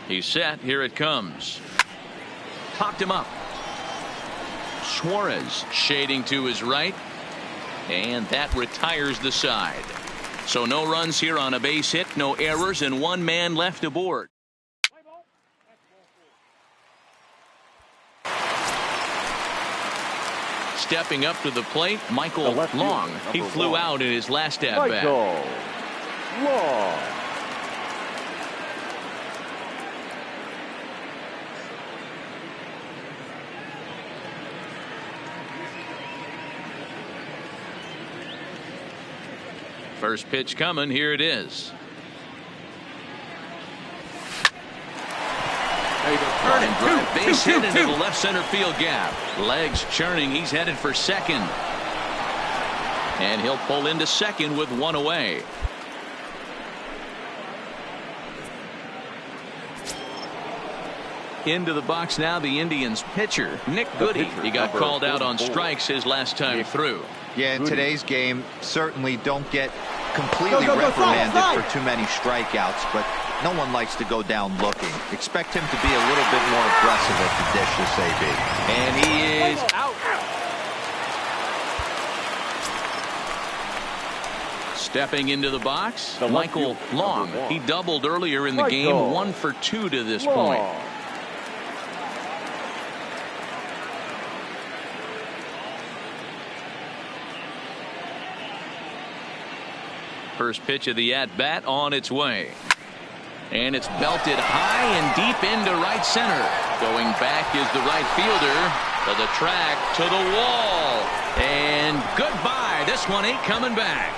He's set. Here it comes. Popped him up. Suarez shading to his right. And that retires the side. So no runs here on a base hit, no errors, and 1 man left aboard. Stepping up to the plate, Michael Long. He flew out in his last at-bat. Long. First pitch coming. Here it is. Line drive, base hit into the left center field gap. Legs churning. He's headed for second. And he'll pull into second with 1 away. Into the box now, the Indians pitcher, Nick Goody. He got called out on strikes his last time through. Yeah, in today's game, certainly don't get completely reprimanded for too many strikeouts, but no one likes to go down looking. Expect him to be a little bit more aggressive at the dish this AB. And he is out. Stepping into the box, Michael Long. He doubled earlier in the game, 1 for 2 to this point. First pitch of the at-bat on its way. And it's belted high and deep into right center. Going back is the right fielder. To the track, to the wall. And goodbye. This one ain't coming back.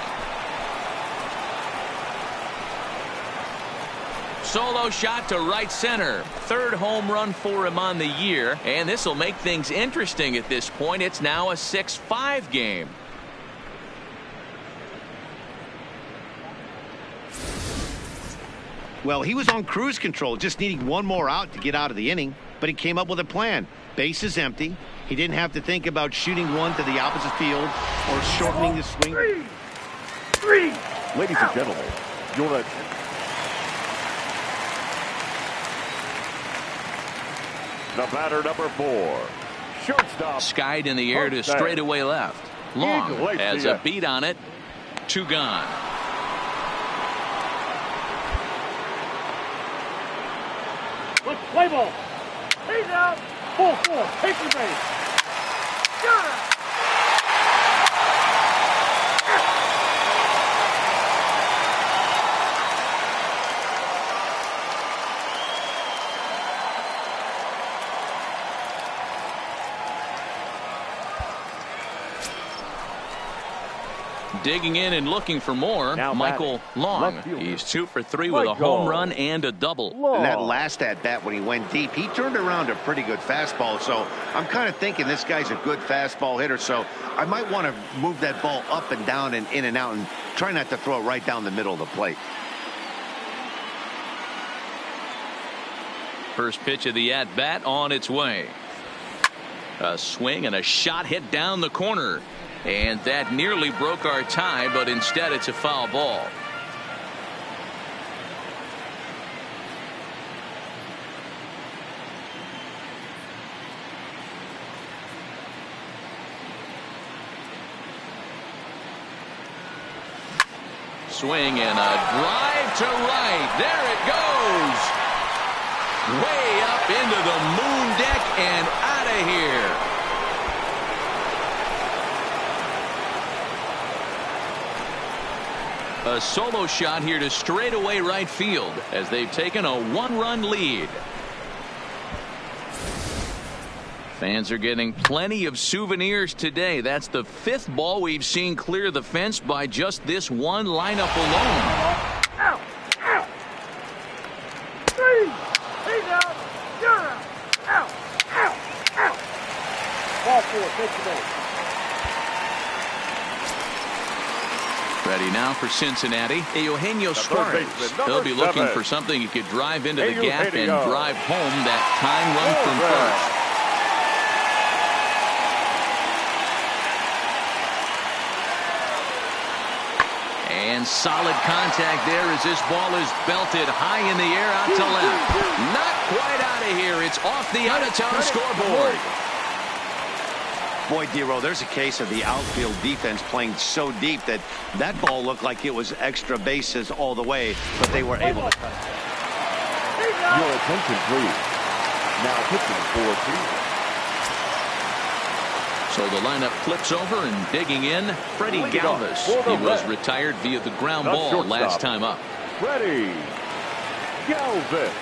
Solo shot to right center. 3rd home run for him on the year. And this will make things interesting at this point. It's now a 6-5 game. Well, he was on cruise control, just needing 1 more out to get out of the inning. But he came up with a plan. Base is empty. He didn't have to think about shooting one to the opposite field or shortening the swing. 3. Ladies and gentlemen, your attention. The batter, number 4, shortstop. Skied in the air to straightaway left. Long has a beat on it. 2 gone. Let's play ball. He's out. 4-4. Take your base. Got it. Digging in and looking for more. Now Michael Long. He's 2 for 3 with a home run and a double. And that last at bat when he went deep, he turned around a pretty good fastball. So I'm kind of thinking this guy's a good fastball hitter. So I might want to move that ball up and down and in and out and try not to throw it right down the middle of the plate. First pitch of the at bat on its way. A swing and a shot hit down the corner. And that nearly broke our tie, but instead it's a foul ball. Swing and a drive to right. There it goes. Way up into the moon deck and out of here. A solo shot here to straightaway right field as they've taken a 1-run lead. Fans are getting plenty of souvenirs today. That's the 5th ball we've seen clear the fence by just this one lineup alone. Out. Out. 3. He's out. You're out. Out. Out. Out. Ball 4. Take your base. Ready now for Cincinnati. Eugenio Suarez. He'll be looking for something he could drive into the gap and drive home that tying run from first. And solid contact there as this ball is belted high in the air out to left. Not quite out of here. It's off the out-of-town scoreboard. Boy, Dero, there's a case of the outfield defense playing so deep that that ball looked like it was extra bases all the way, but they were able to cut it. Your attention, please. Now pitching for Cleveland. So the lineup flips over and digging in, Freddie Galvis. He was retired via the ground ball last time up. Freddie Galvis.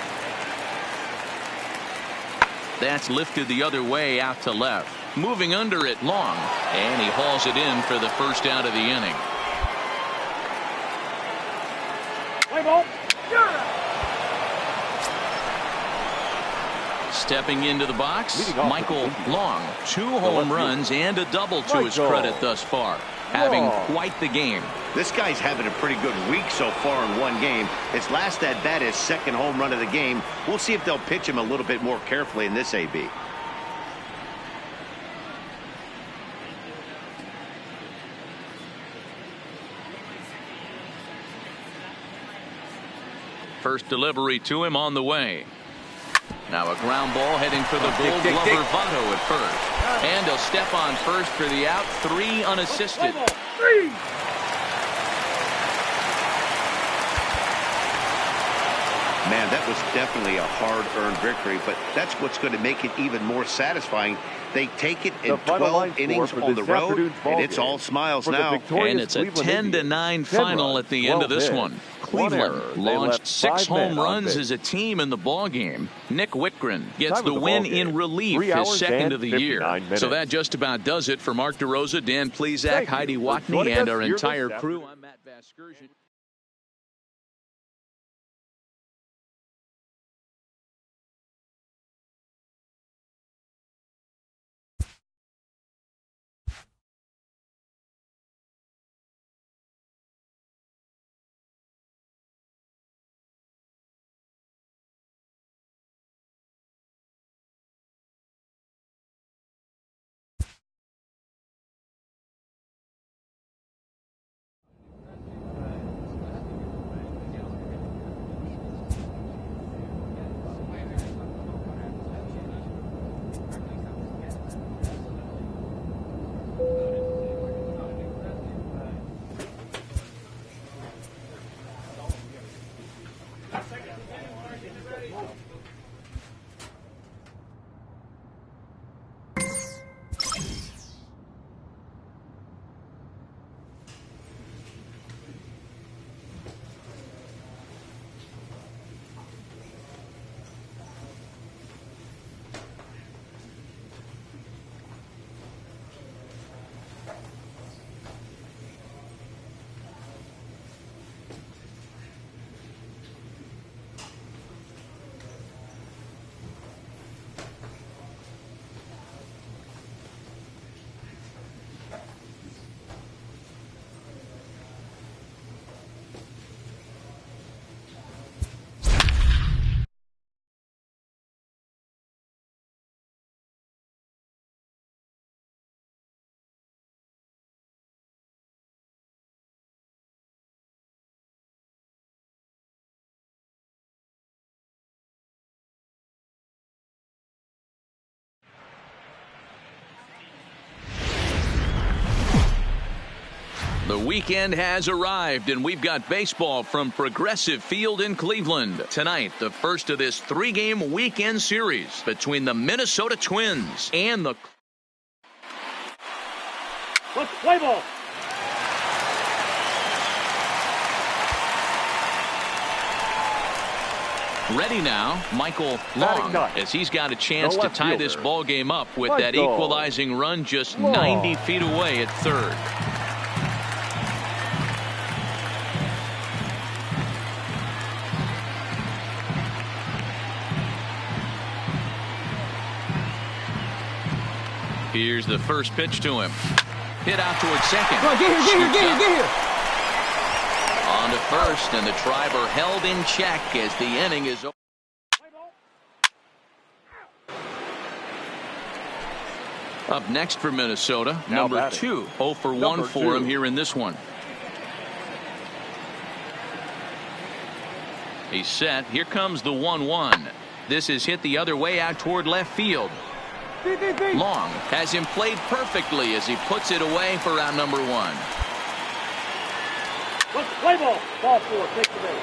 That's lifted the other way out to left. Moving under it Long, and he hauls it in for the first out of the inning. Play ball. Stepping into the box, Michael Long. 2 home runs and a double to his credit thus far. Having quite the game. This guy's having a pretty good week so far in one game. His last at bat is 2nd home run of the game. We'll see if they'll pitch him a little bit more carefully in this AB. First delivery to him on the way. Now a ground ball heading for the Gold Glover Votto at first. And he'll step on first for the out. 3 unassisted. 3. Man, that was definitely a hard-earned victory, but that's what's going to make it even more satisfying. They take it in 12 innings on the road, and it's all smiles now. And it's a 10-9 final at the end of this one. Cleveland launched 6 home runs as a team in the ballgame. Nick Whitgren gets the win in relief, his 2nd of the year. So that just about does it for Mark DeRosa, Dan Plesac, Heidi Watney, and our entire crew. I'm Matt Vasgersian. The weekend has arrived, and we've got baseball from Progressive Field in Cleveland. Tonight, the first of this 3-game weekend series between the Minnesota Twins and the... Let's play ball. Ready now, Michael Long, as he's got a chance to tie this ball game up with that equalizing run just 90 feet away at third. Here's the first pitch to him. Hit out towards second. Come on, get here. On to first, and the driver held in check as the inning is over. Up next for Minnesota, number 2. 0 for 1 for him here in this one. He's set. Here comes the 1-1. This is hit the other way out toward left field. Long has him played perfectly as he puts it away for out number 1. Let's play ball. Ball 4. Take the base.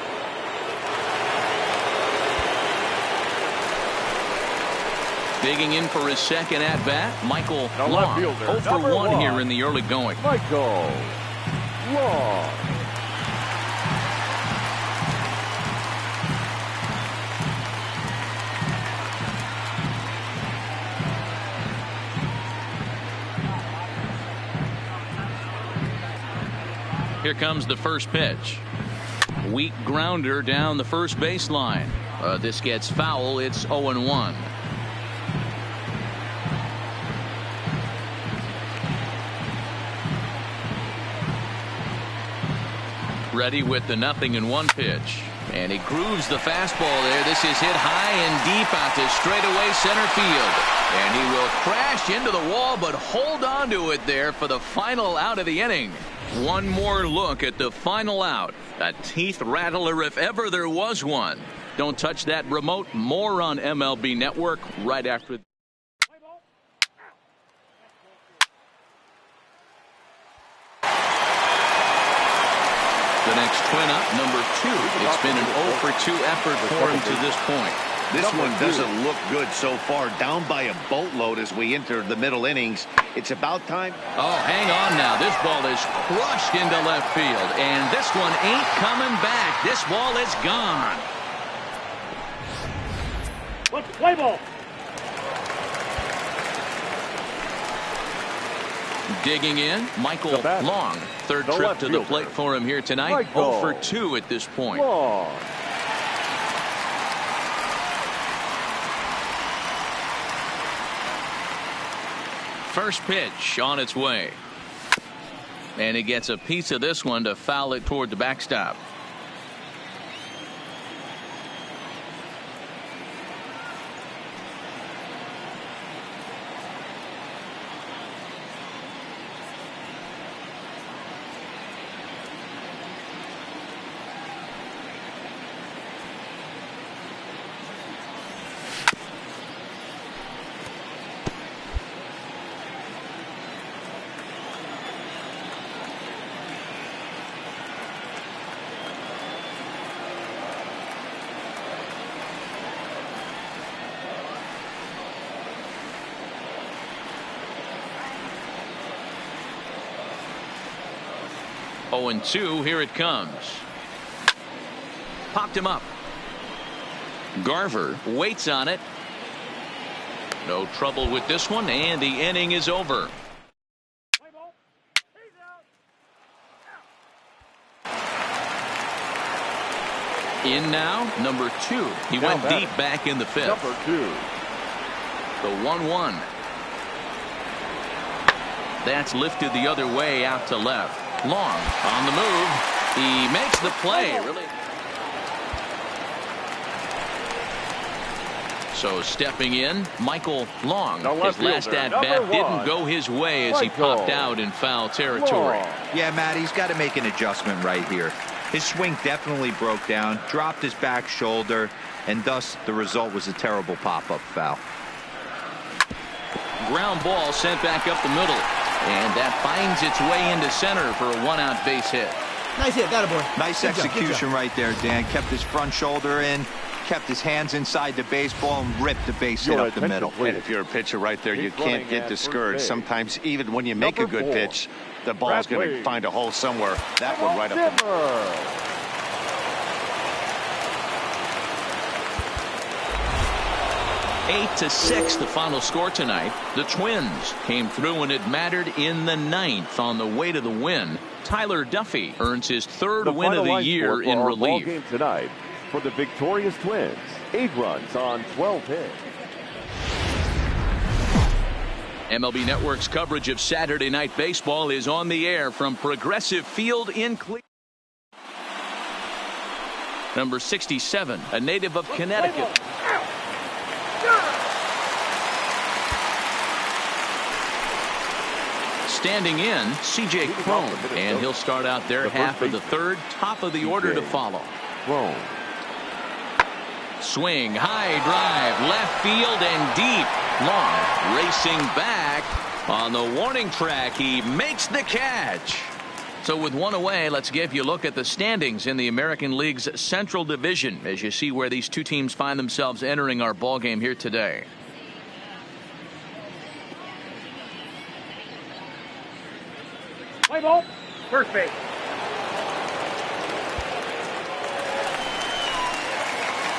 Digging in for his second at-bat, Michael Long. 0 for 1 here in the early going. Michael Long. Here comes the first pitch. Weak grounder down the first baseline. This gets foul. It's 0-1. Ready with the 0-1 pitch. And he grooves the fastball there. This is hit high and deep out to straightaway center field. And he will crash into the wall, but hold on to it there for the final out of the inning. One more look at the final out. A teeth rattler if ever there was one. Don't touch that remote. More on MLB Network right after. The next twin up, number 2. It's been an 0 for 2 effort for him to this point. This one doesn't look good so far. Down by a boatload as we enter the middle innings. It's about time. Oh, hang on now. This ball is crushed into left field. And this one ain't coming back. This ball is gone. Let's play ball. Digging in, Michael Long. Third trip to the plate for him here tonight. 0 for 2 at this point. Long. First pitch on its way. And he gets a piece of this one to foul it toward the backstop. Oh, and 2, here it comes. Popped him up. Garver waits on it. No trouble with this one, and the inning is over. In now, number 2. He went deep back in the 5th. Number 2. The 1-1. That's lifted the other way out to left. Long on the move. He makes the play. Really. So stepping in, Michael Long. His last at-bat didn't go his way as he popped out in foul territory. Yeah, Matt, he's got to make an adjustment right here. His swing definitely broke down, dropped his back shoulder, and thus the result was a terrible pop-up foul. Ground ball sent back up the middle. And that finds its way into center for a one-out base hit. Nice hit, that boy. Nice execution right there, Dan. Kept his front shoulder in, kept his hands inside the baseball, and ripped the base hit up the middle. And if you're a pitcher right there, you can't get discouraged. Sometimes even when you make a good pitch, the ball's going to find a hole somewhere. That one right up the middle. 8-6 the final score tonight. The Twins came through when it mattered in the 9th on the way to the win. Tyler Duffy earns his 3rd win of the year in relief. Game tonight for the victorious Twins. 8 runs on 12 hits. MLB Network's coverage of Saturday Night Baseball is on the air from Progressive Field in Cleveland. Number 67, a native of Connecticut. Standing in, C.J. Cron, and he'll start out their half of the 3rd, top of the order to follow. Swing, high drive, left field and deep. Long racing back on the warning track. He makes the catch. So with one away, let's give you a look at the standings in the American League's Central Division as you see where these two teams find themselves entering our ball game here today. Play ball. First base.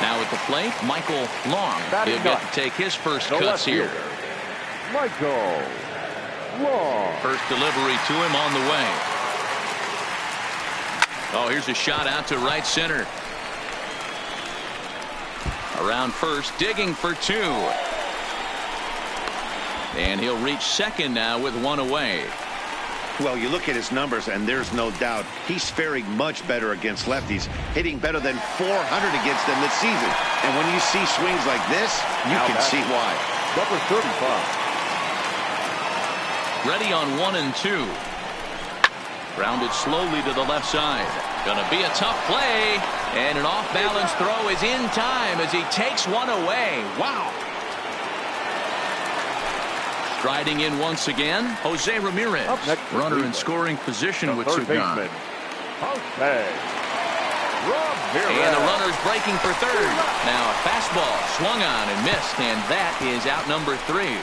Now at the plate, Michael Long. He'll get to take his first cuts here. Michael Long. First delivery to him on the way. Oh, here's a shot out to right center. Around first, digging for 2. And he'll reach second now with 1 away. Well, you look at his numbers, and there's no doubt he's faring much better against lefties, hitting better than .400 against them this season. And when you see swings like this, you can see why. Number 35. Ready on 1 and 2. Grounded slowly to the left side. Gonna be a tough play, and an off-balance throw is in time as he takes 1 away. Wow. Striding in once again, Jose Ramirez. Runner in scoring position with 2 gone. And the runner's breaking for 3rd. Now a fastball swung on and missed, and that is out number 3.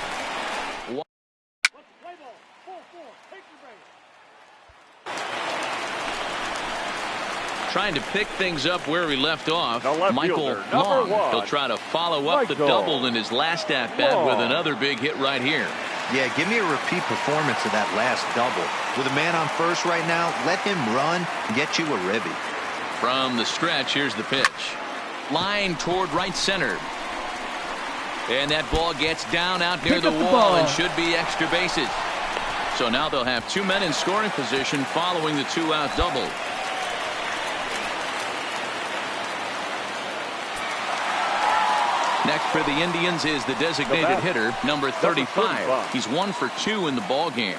Trying to pick things up where we left off. Michael Long. He'll try to follow up the double in his last at-bat with another big hit right here. Yeah, give me a repeat performance of that last double. With a man on first right now, let him run and get you a ribby. From the stretch, here's the pitch. Line toward right center. And that ball gets down out near the wall and should be extra bases. So now they'll have 2 men in scoring position following the 2-out double. Next for the Indians is the designated hitter, number 35. He's 1 for 2 in the ball game.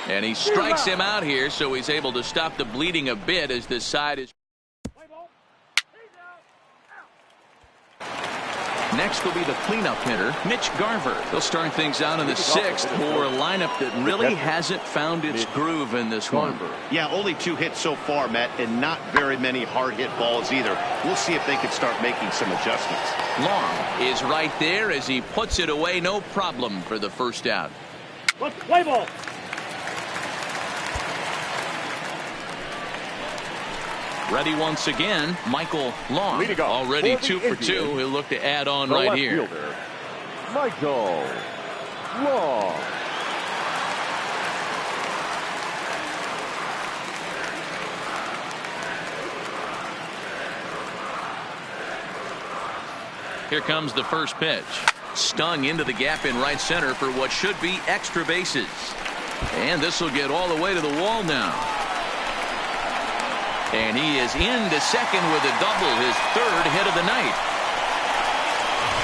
And he strikes him out here, so he's able to stop the bleeding a bit as this side is. Next will be the cleanup hitter, Mitch Garver. He'll start things out in the 6th for a lineup that really hasn't found its groove in this one. Yeah, only 2 hits so far, Matt, and not very many hard hit balls either. We'll see if they can start making some adjustments. Long is right there as he puts it away, no problem for the first out. Let's play ball. Ready once again, Michael Long. Already 2 for 2. He'll look to add on right here. Michael Long. Here comes the first pitch. Stung into the gap in right center for what should be extra bases. And this will get all the way to the wall now. And he is into second with a double, his 3rd hit of the night.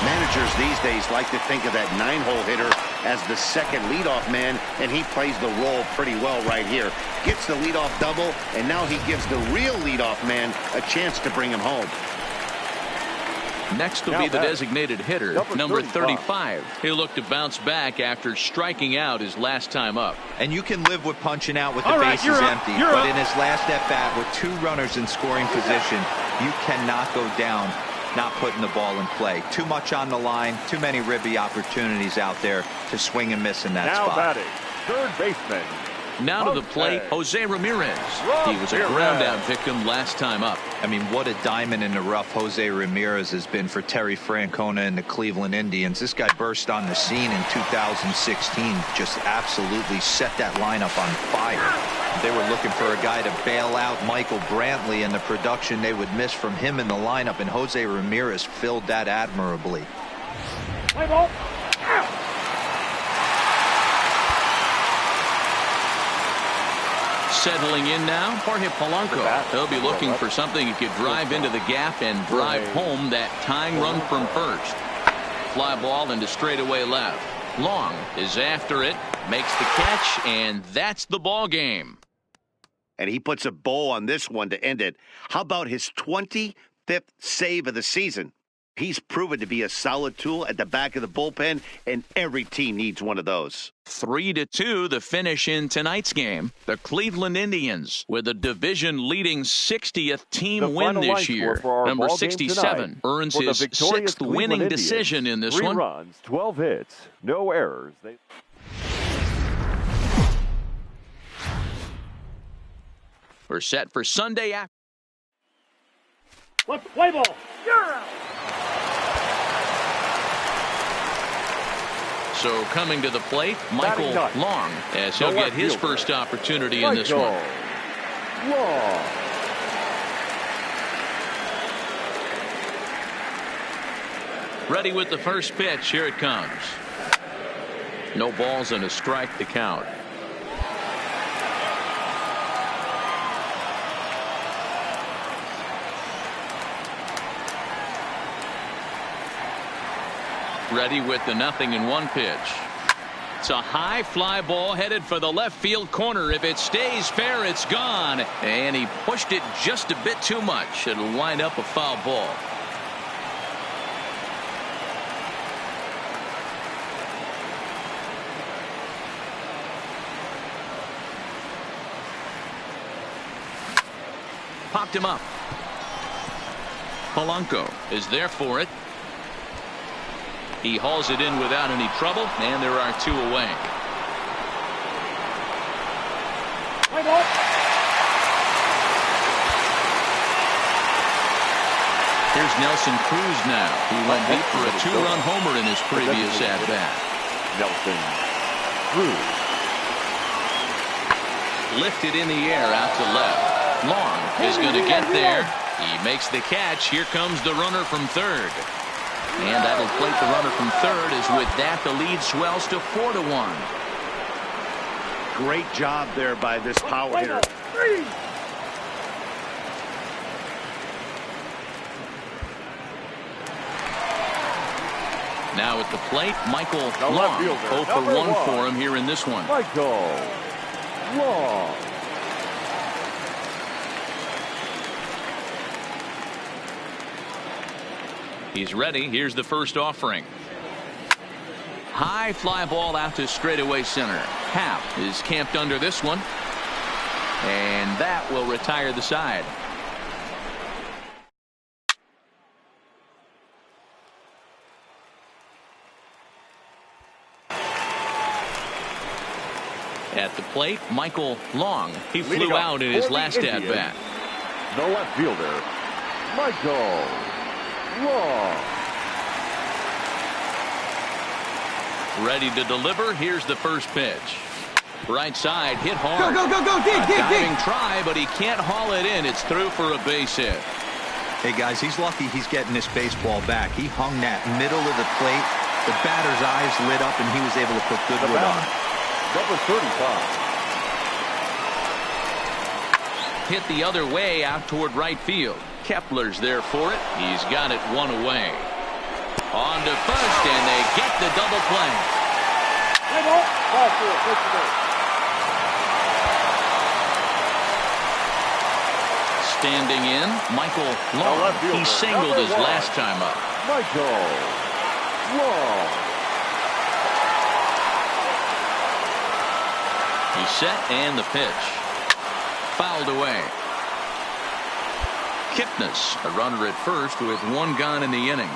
Managers these days like to think of that 9-hole hitter as the second leadoff man, and he plays the role pretty well right here. Gets the leadoff double, and now he gives the real leadoff man a chance to bring him home. Next will be the designated hitter, number 35. He'll look to bounce back after striking out his last time up. And you can live with punching out with the bases empty, but in his last at-bat with 2 runners in scoring position, you cannot go down not putting the ball in play. Too much on the line, too many ribby opportunities out there to swing and miss in that spot. Now batting, third baseman. Now to the plate, Jose Ramirez. He was a ground-out victim last time up. I mean, what a diamond in the rough Jose Ramirez has been for Terry Francona and the Cleveland Indians. This guy burst on the scene in 2016, just absolutely set that lineup on fire. They were looking for a guy to bail out Michael Brantley, and the production they would miss from him in the lineup, and Jose Ramirez filled that admirably. Play ball. Settling in now, Jorge Polanco. He'll be looking for something he could drive into the gap and drive home that tying run from first. Fly ball into straightaway left. Long is after it, makes the catch, and that's the ball game. And he puts a bow on this one to end it. How about his 25th save of the season? He's proven to be a solid tool at the back of the bullpen, and every team needs one of those. 3-2, the finish in tonight's game. The Cleveland Indians with a division-leading 60th team win this year. Number 67 earns his 6th winning decision in this one. 3 runs, 12 hits, no errors. We're set for Sunday after. Let's play ball. You're out. So coming to the plate, Michael Long, as he'll get his first opportunity in this one. Long. Ready with the first pitch. Here it comes. No balls and a strike to count. Ready with the 0-1 pitch. It's a high fly ball headed for the left field corner. If it stays fair, it's gone. And he pushed it just a bit too much. It'll wind up a foul ball. Popped him up. Polanco is there for it. He hauls it in without any trouble, and there are 2 away. Here's Nelson Cruz now, who went deep for a 2-run homer in his previous at-bat. Nelson Cruz. Lifted in the air out to left. Long is going to get there. He makes the catch. Here comes the runner from third. And that'll plate the runner from third, as with that the lead swells to 4-1. Great job there by this power hitter. Now at the plate, Michael Long. 0 for 1 for him here in this one. Michael Long. He's ready. Here's the first offering. High fly ball out to straightaway center. Happ is camped under this one. And that will retire the side. At the plate, Michael Long. He flew out in his last at-bat. The left fielder, Michael Long. Ready to deliver. Here's the first pitch. Right side, hit hard. Go, dig, diving try, but he can't haul it in. It's through for a base hit. Hey, guys, he's lucky he's getting this baseball back. He hung that middle of the plate. The batter's eyes lit up, and he was able to put good wood on. Number 35. Hit the other way out toward right field. Kepler's there for it. He's got it 1 away. On to first, and they get the double play. Standing in, Michael Long. He singled his last time up. Michael Long. He's set and the pitch. Fouled away. Kipnis, a runner at first with one gone in the inning.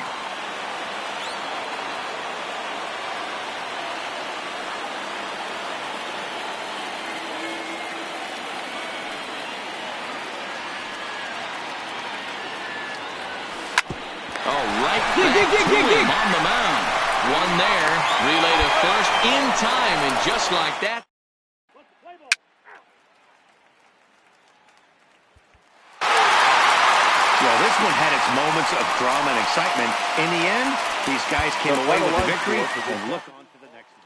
On the mound. One there. Relay to first in time, and just like that. Well, this one had its moments of drama and excitement. In the end, these guys came away with the victory and look on to the next one.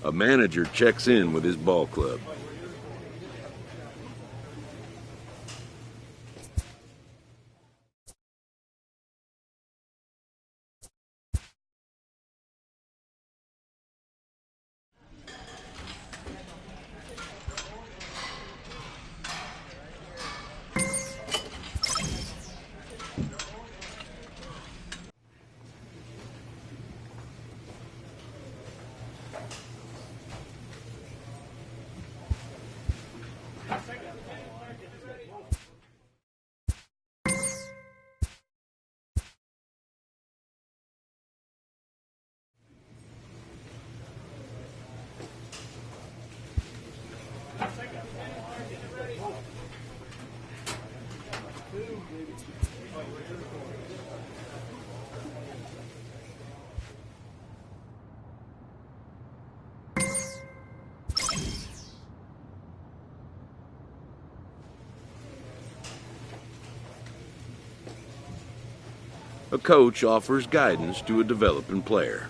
A manager checks in with his ball club. A coach offers guidance to a developing player.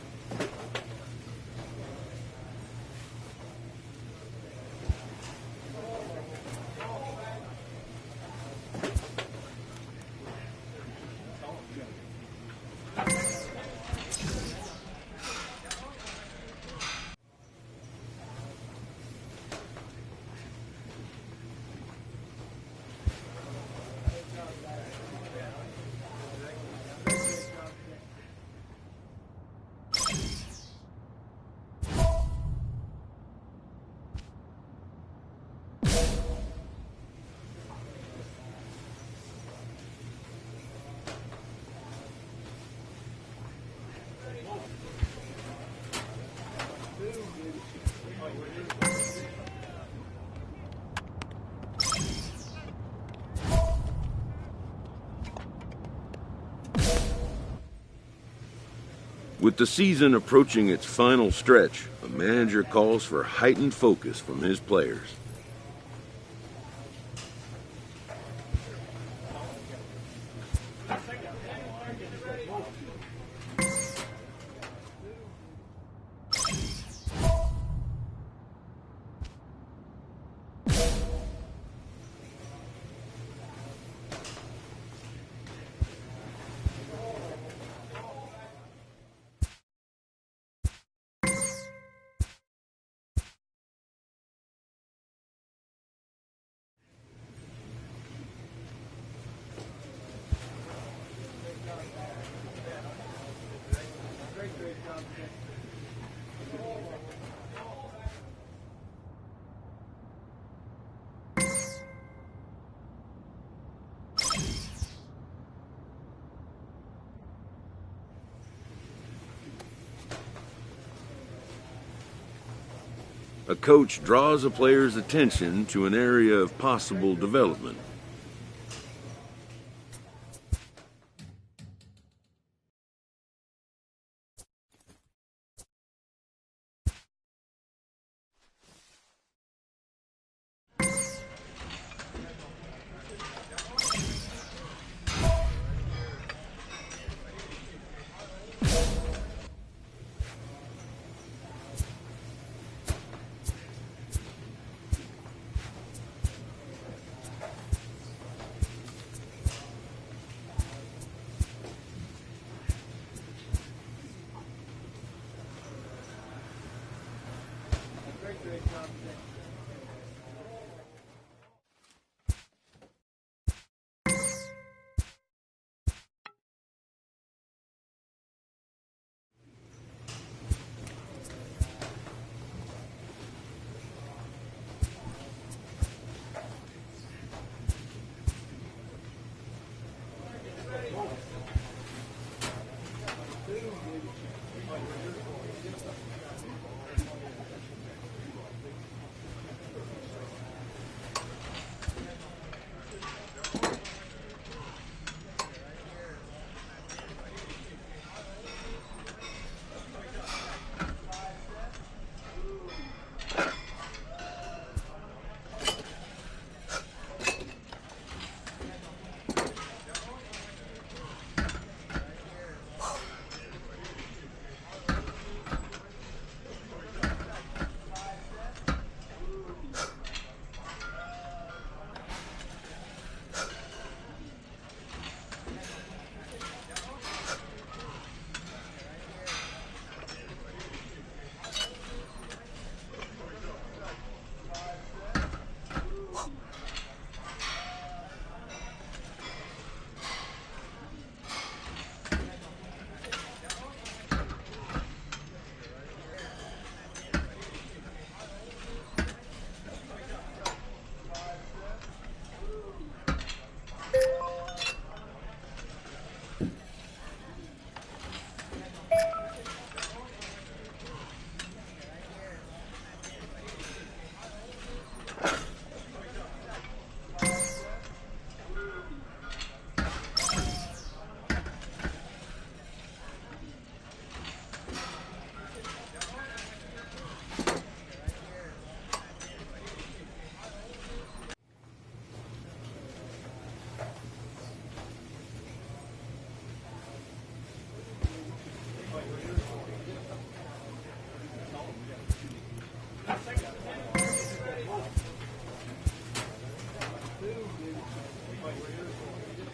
With the season approaching its final stretch, a manager calls for heightened focus from his players. A coach draws a player's attention to an area of possible development.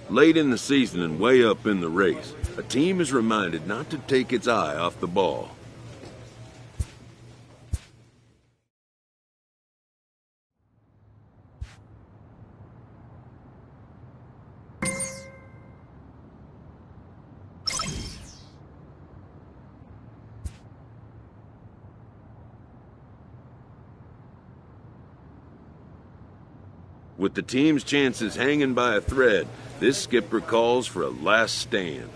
Late in the season and way up in the race, a team is reminded not to take its eye off the ball. With the team's chances hanging by a thread, this skipper calls for a last stand.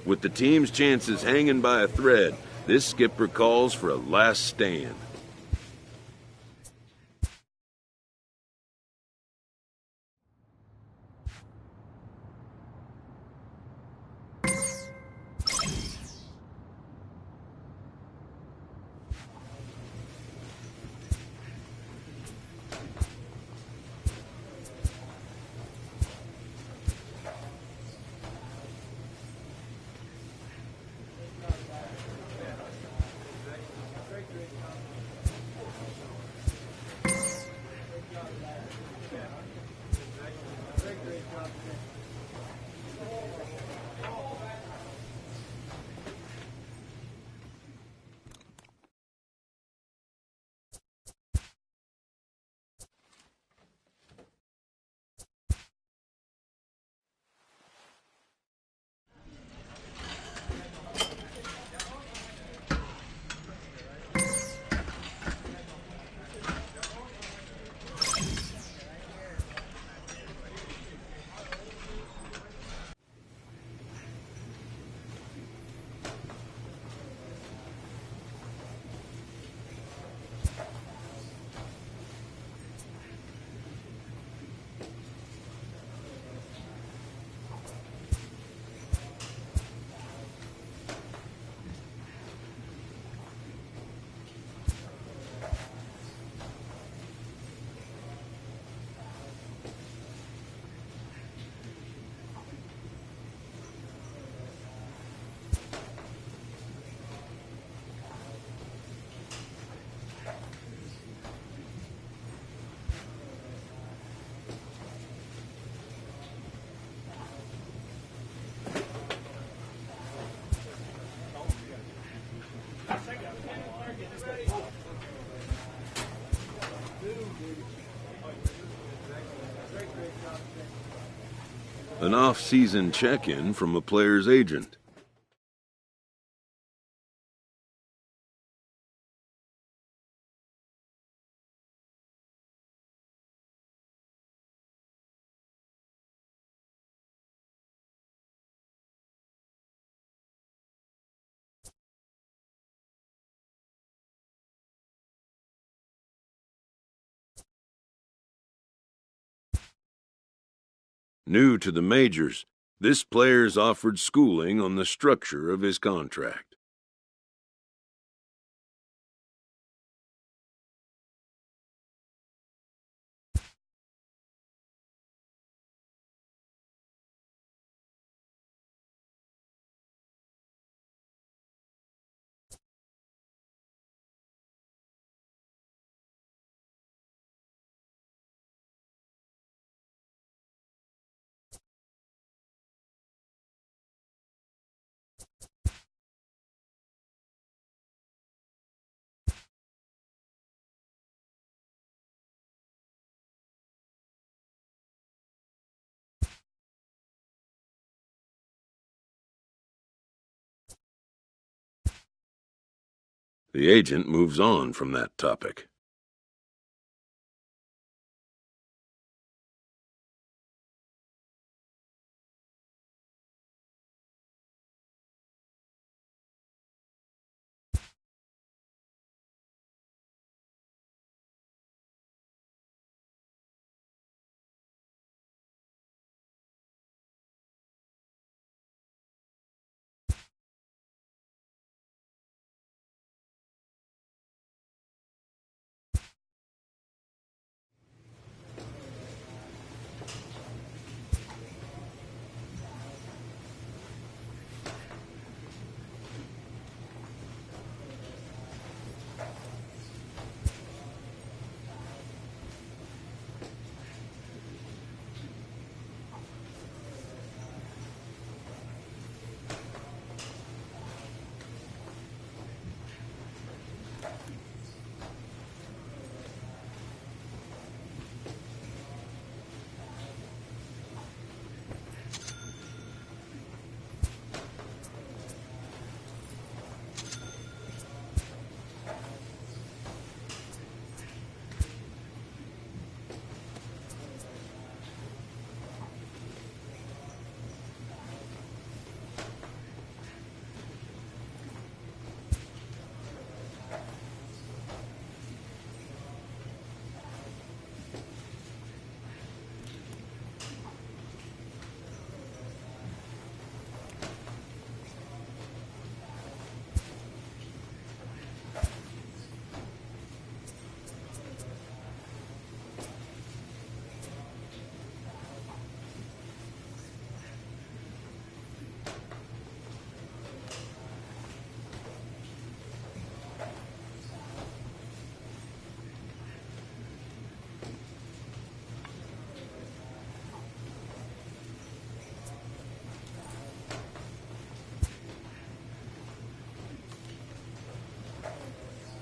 With the team's chances hanging by a thread, this skipper calls for a last stand. An off-season check-in from a player's agent. New to the majors, this player is offered schooling on the structure of his contract. The agent moves on from that topic.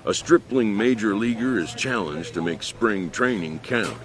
A stripling major leaguer is challenged to make spring training count.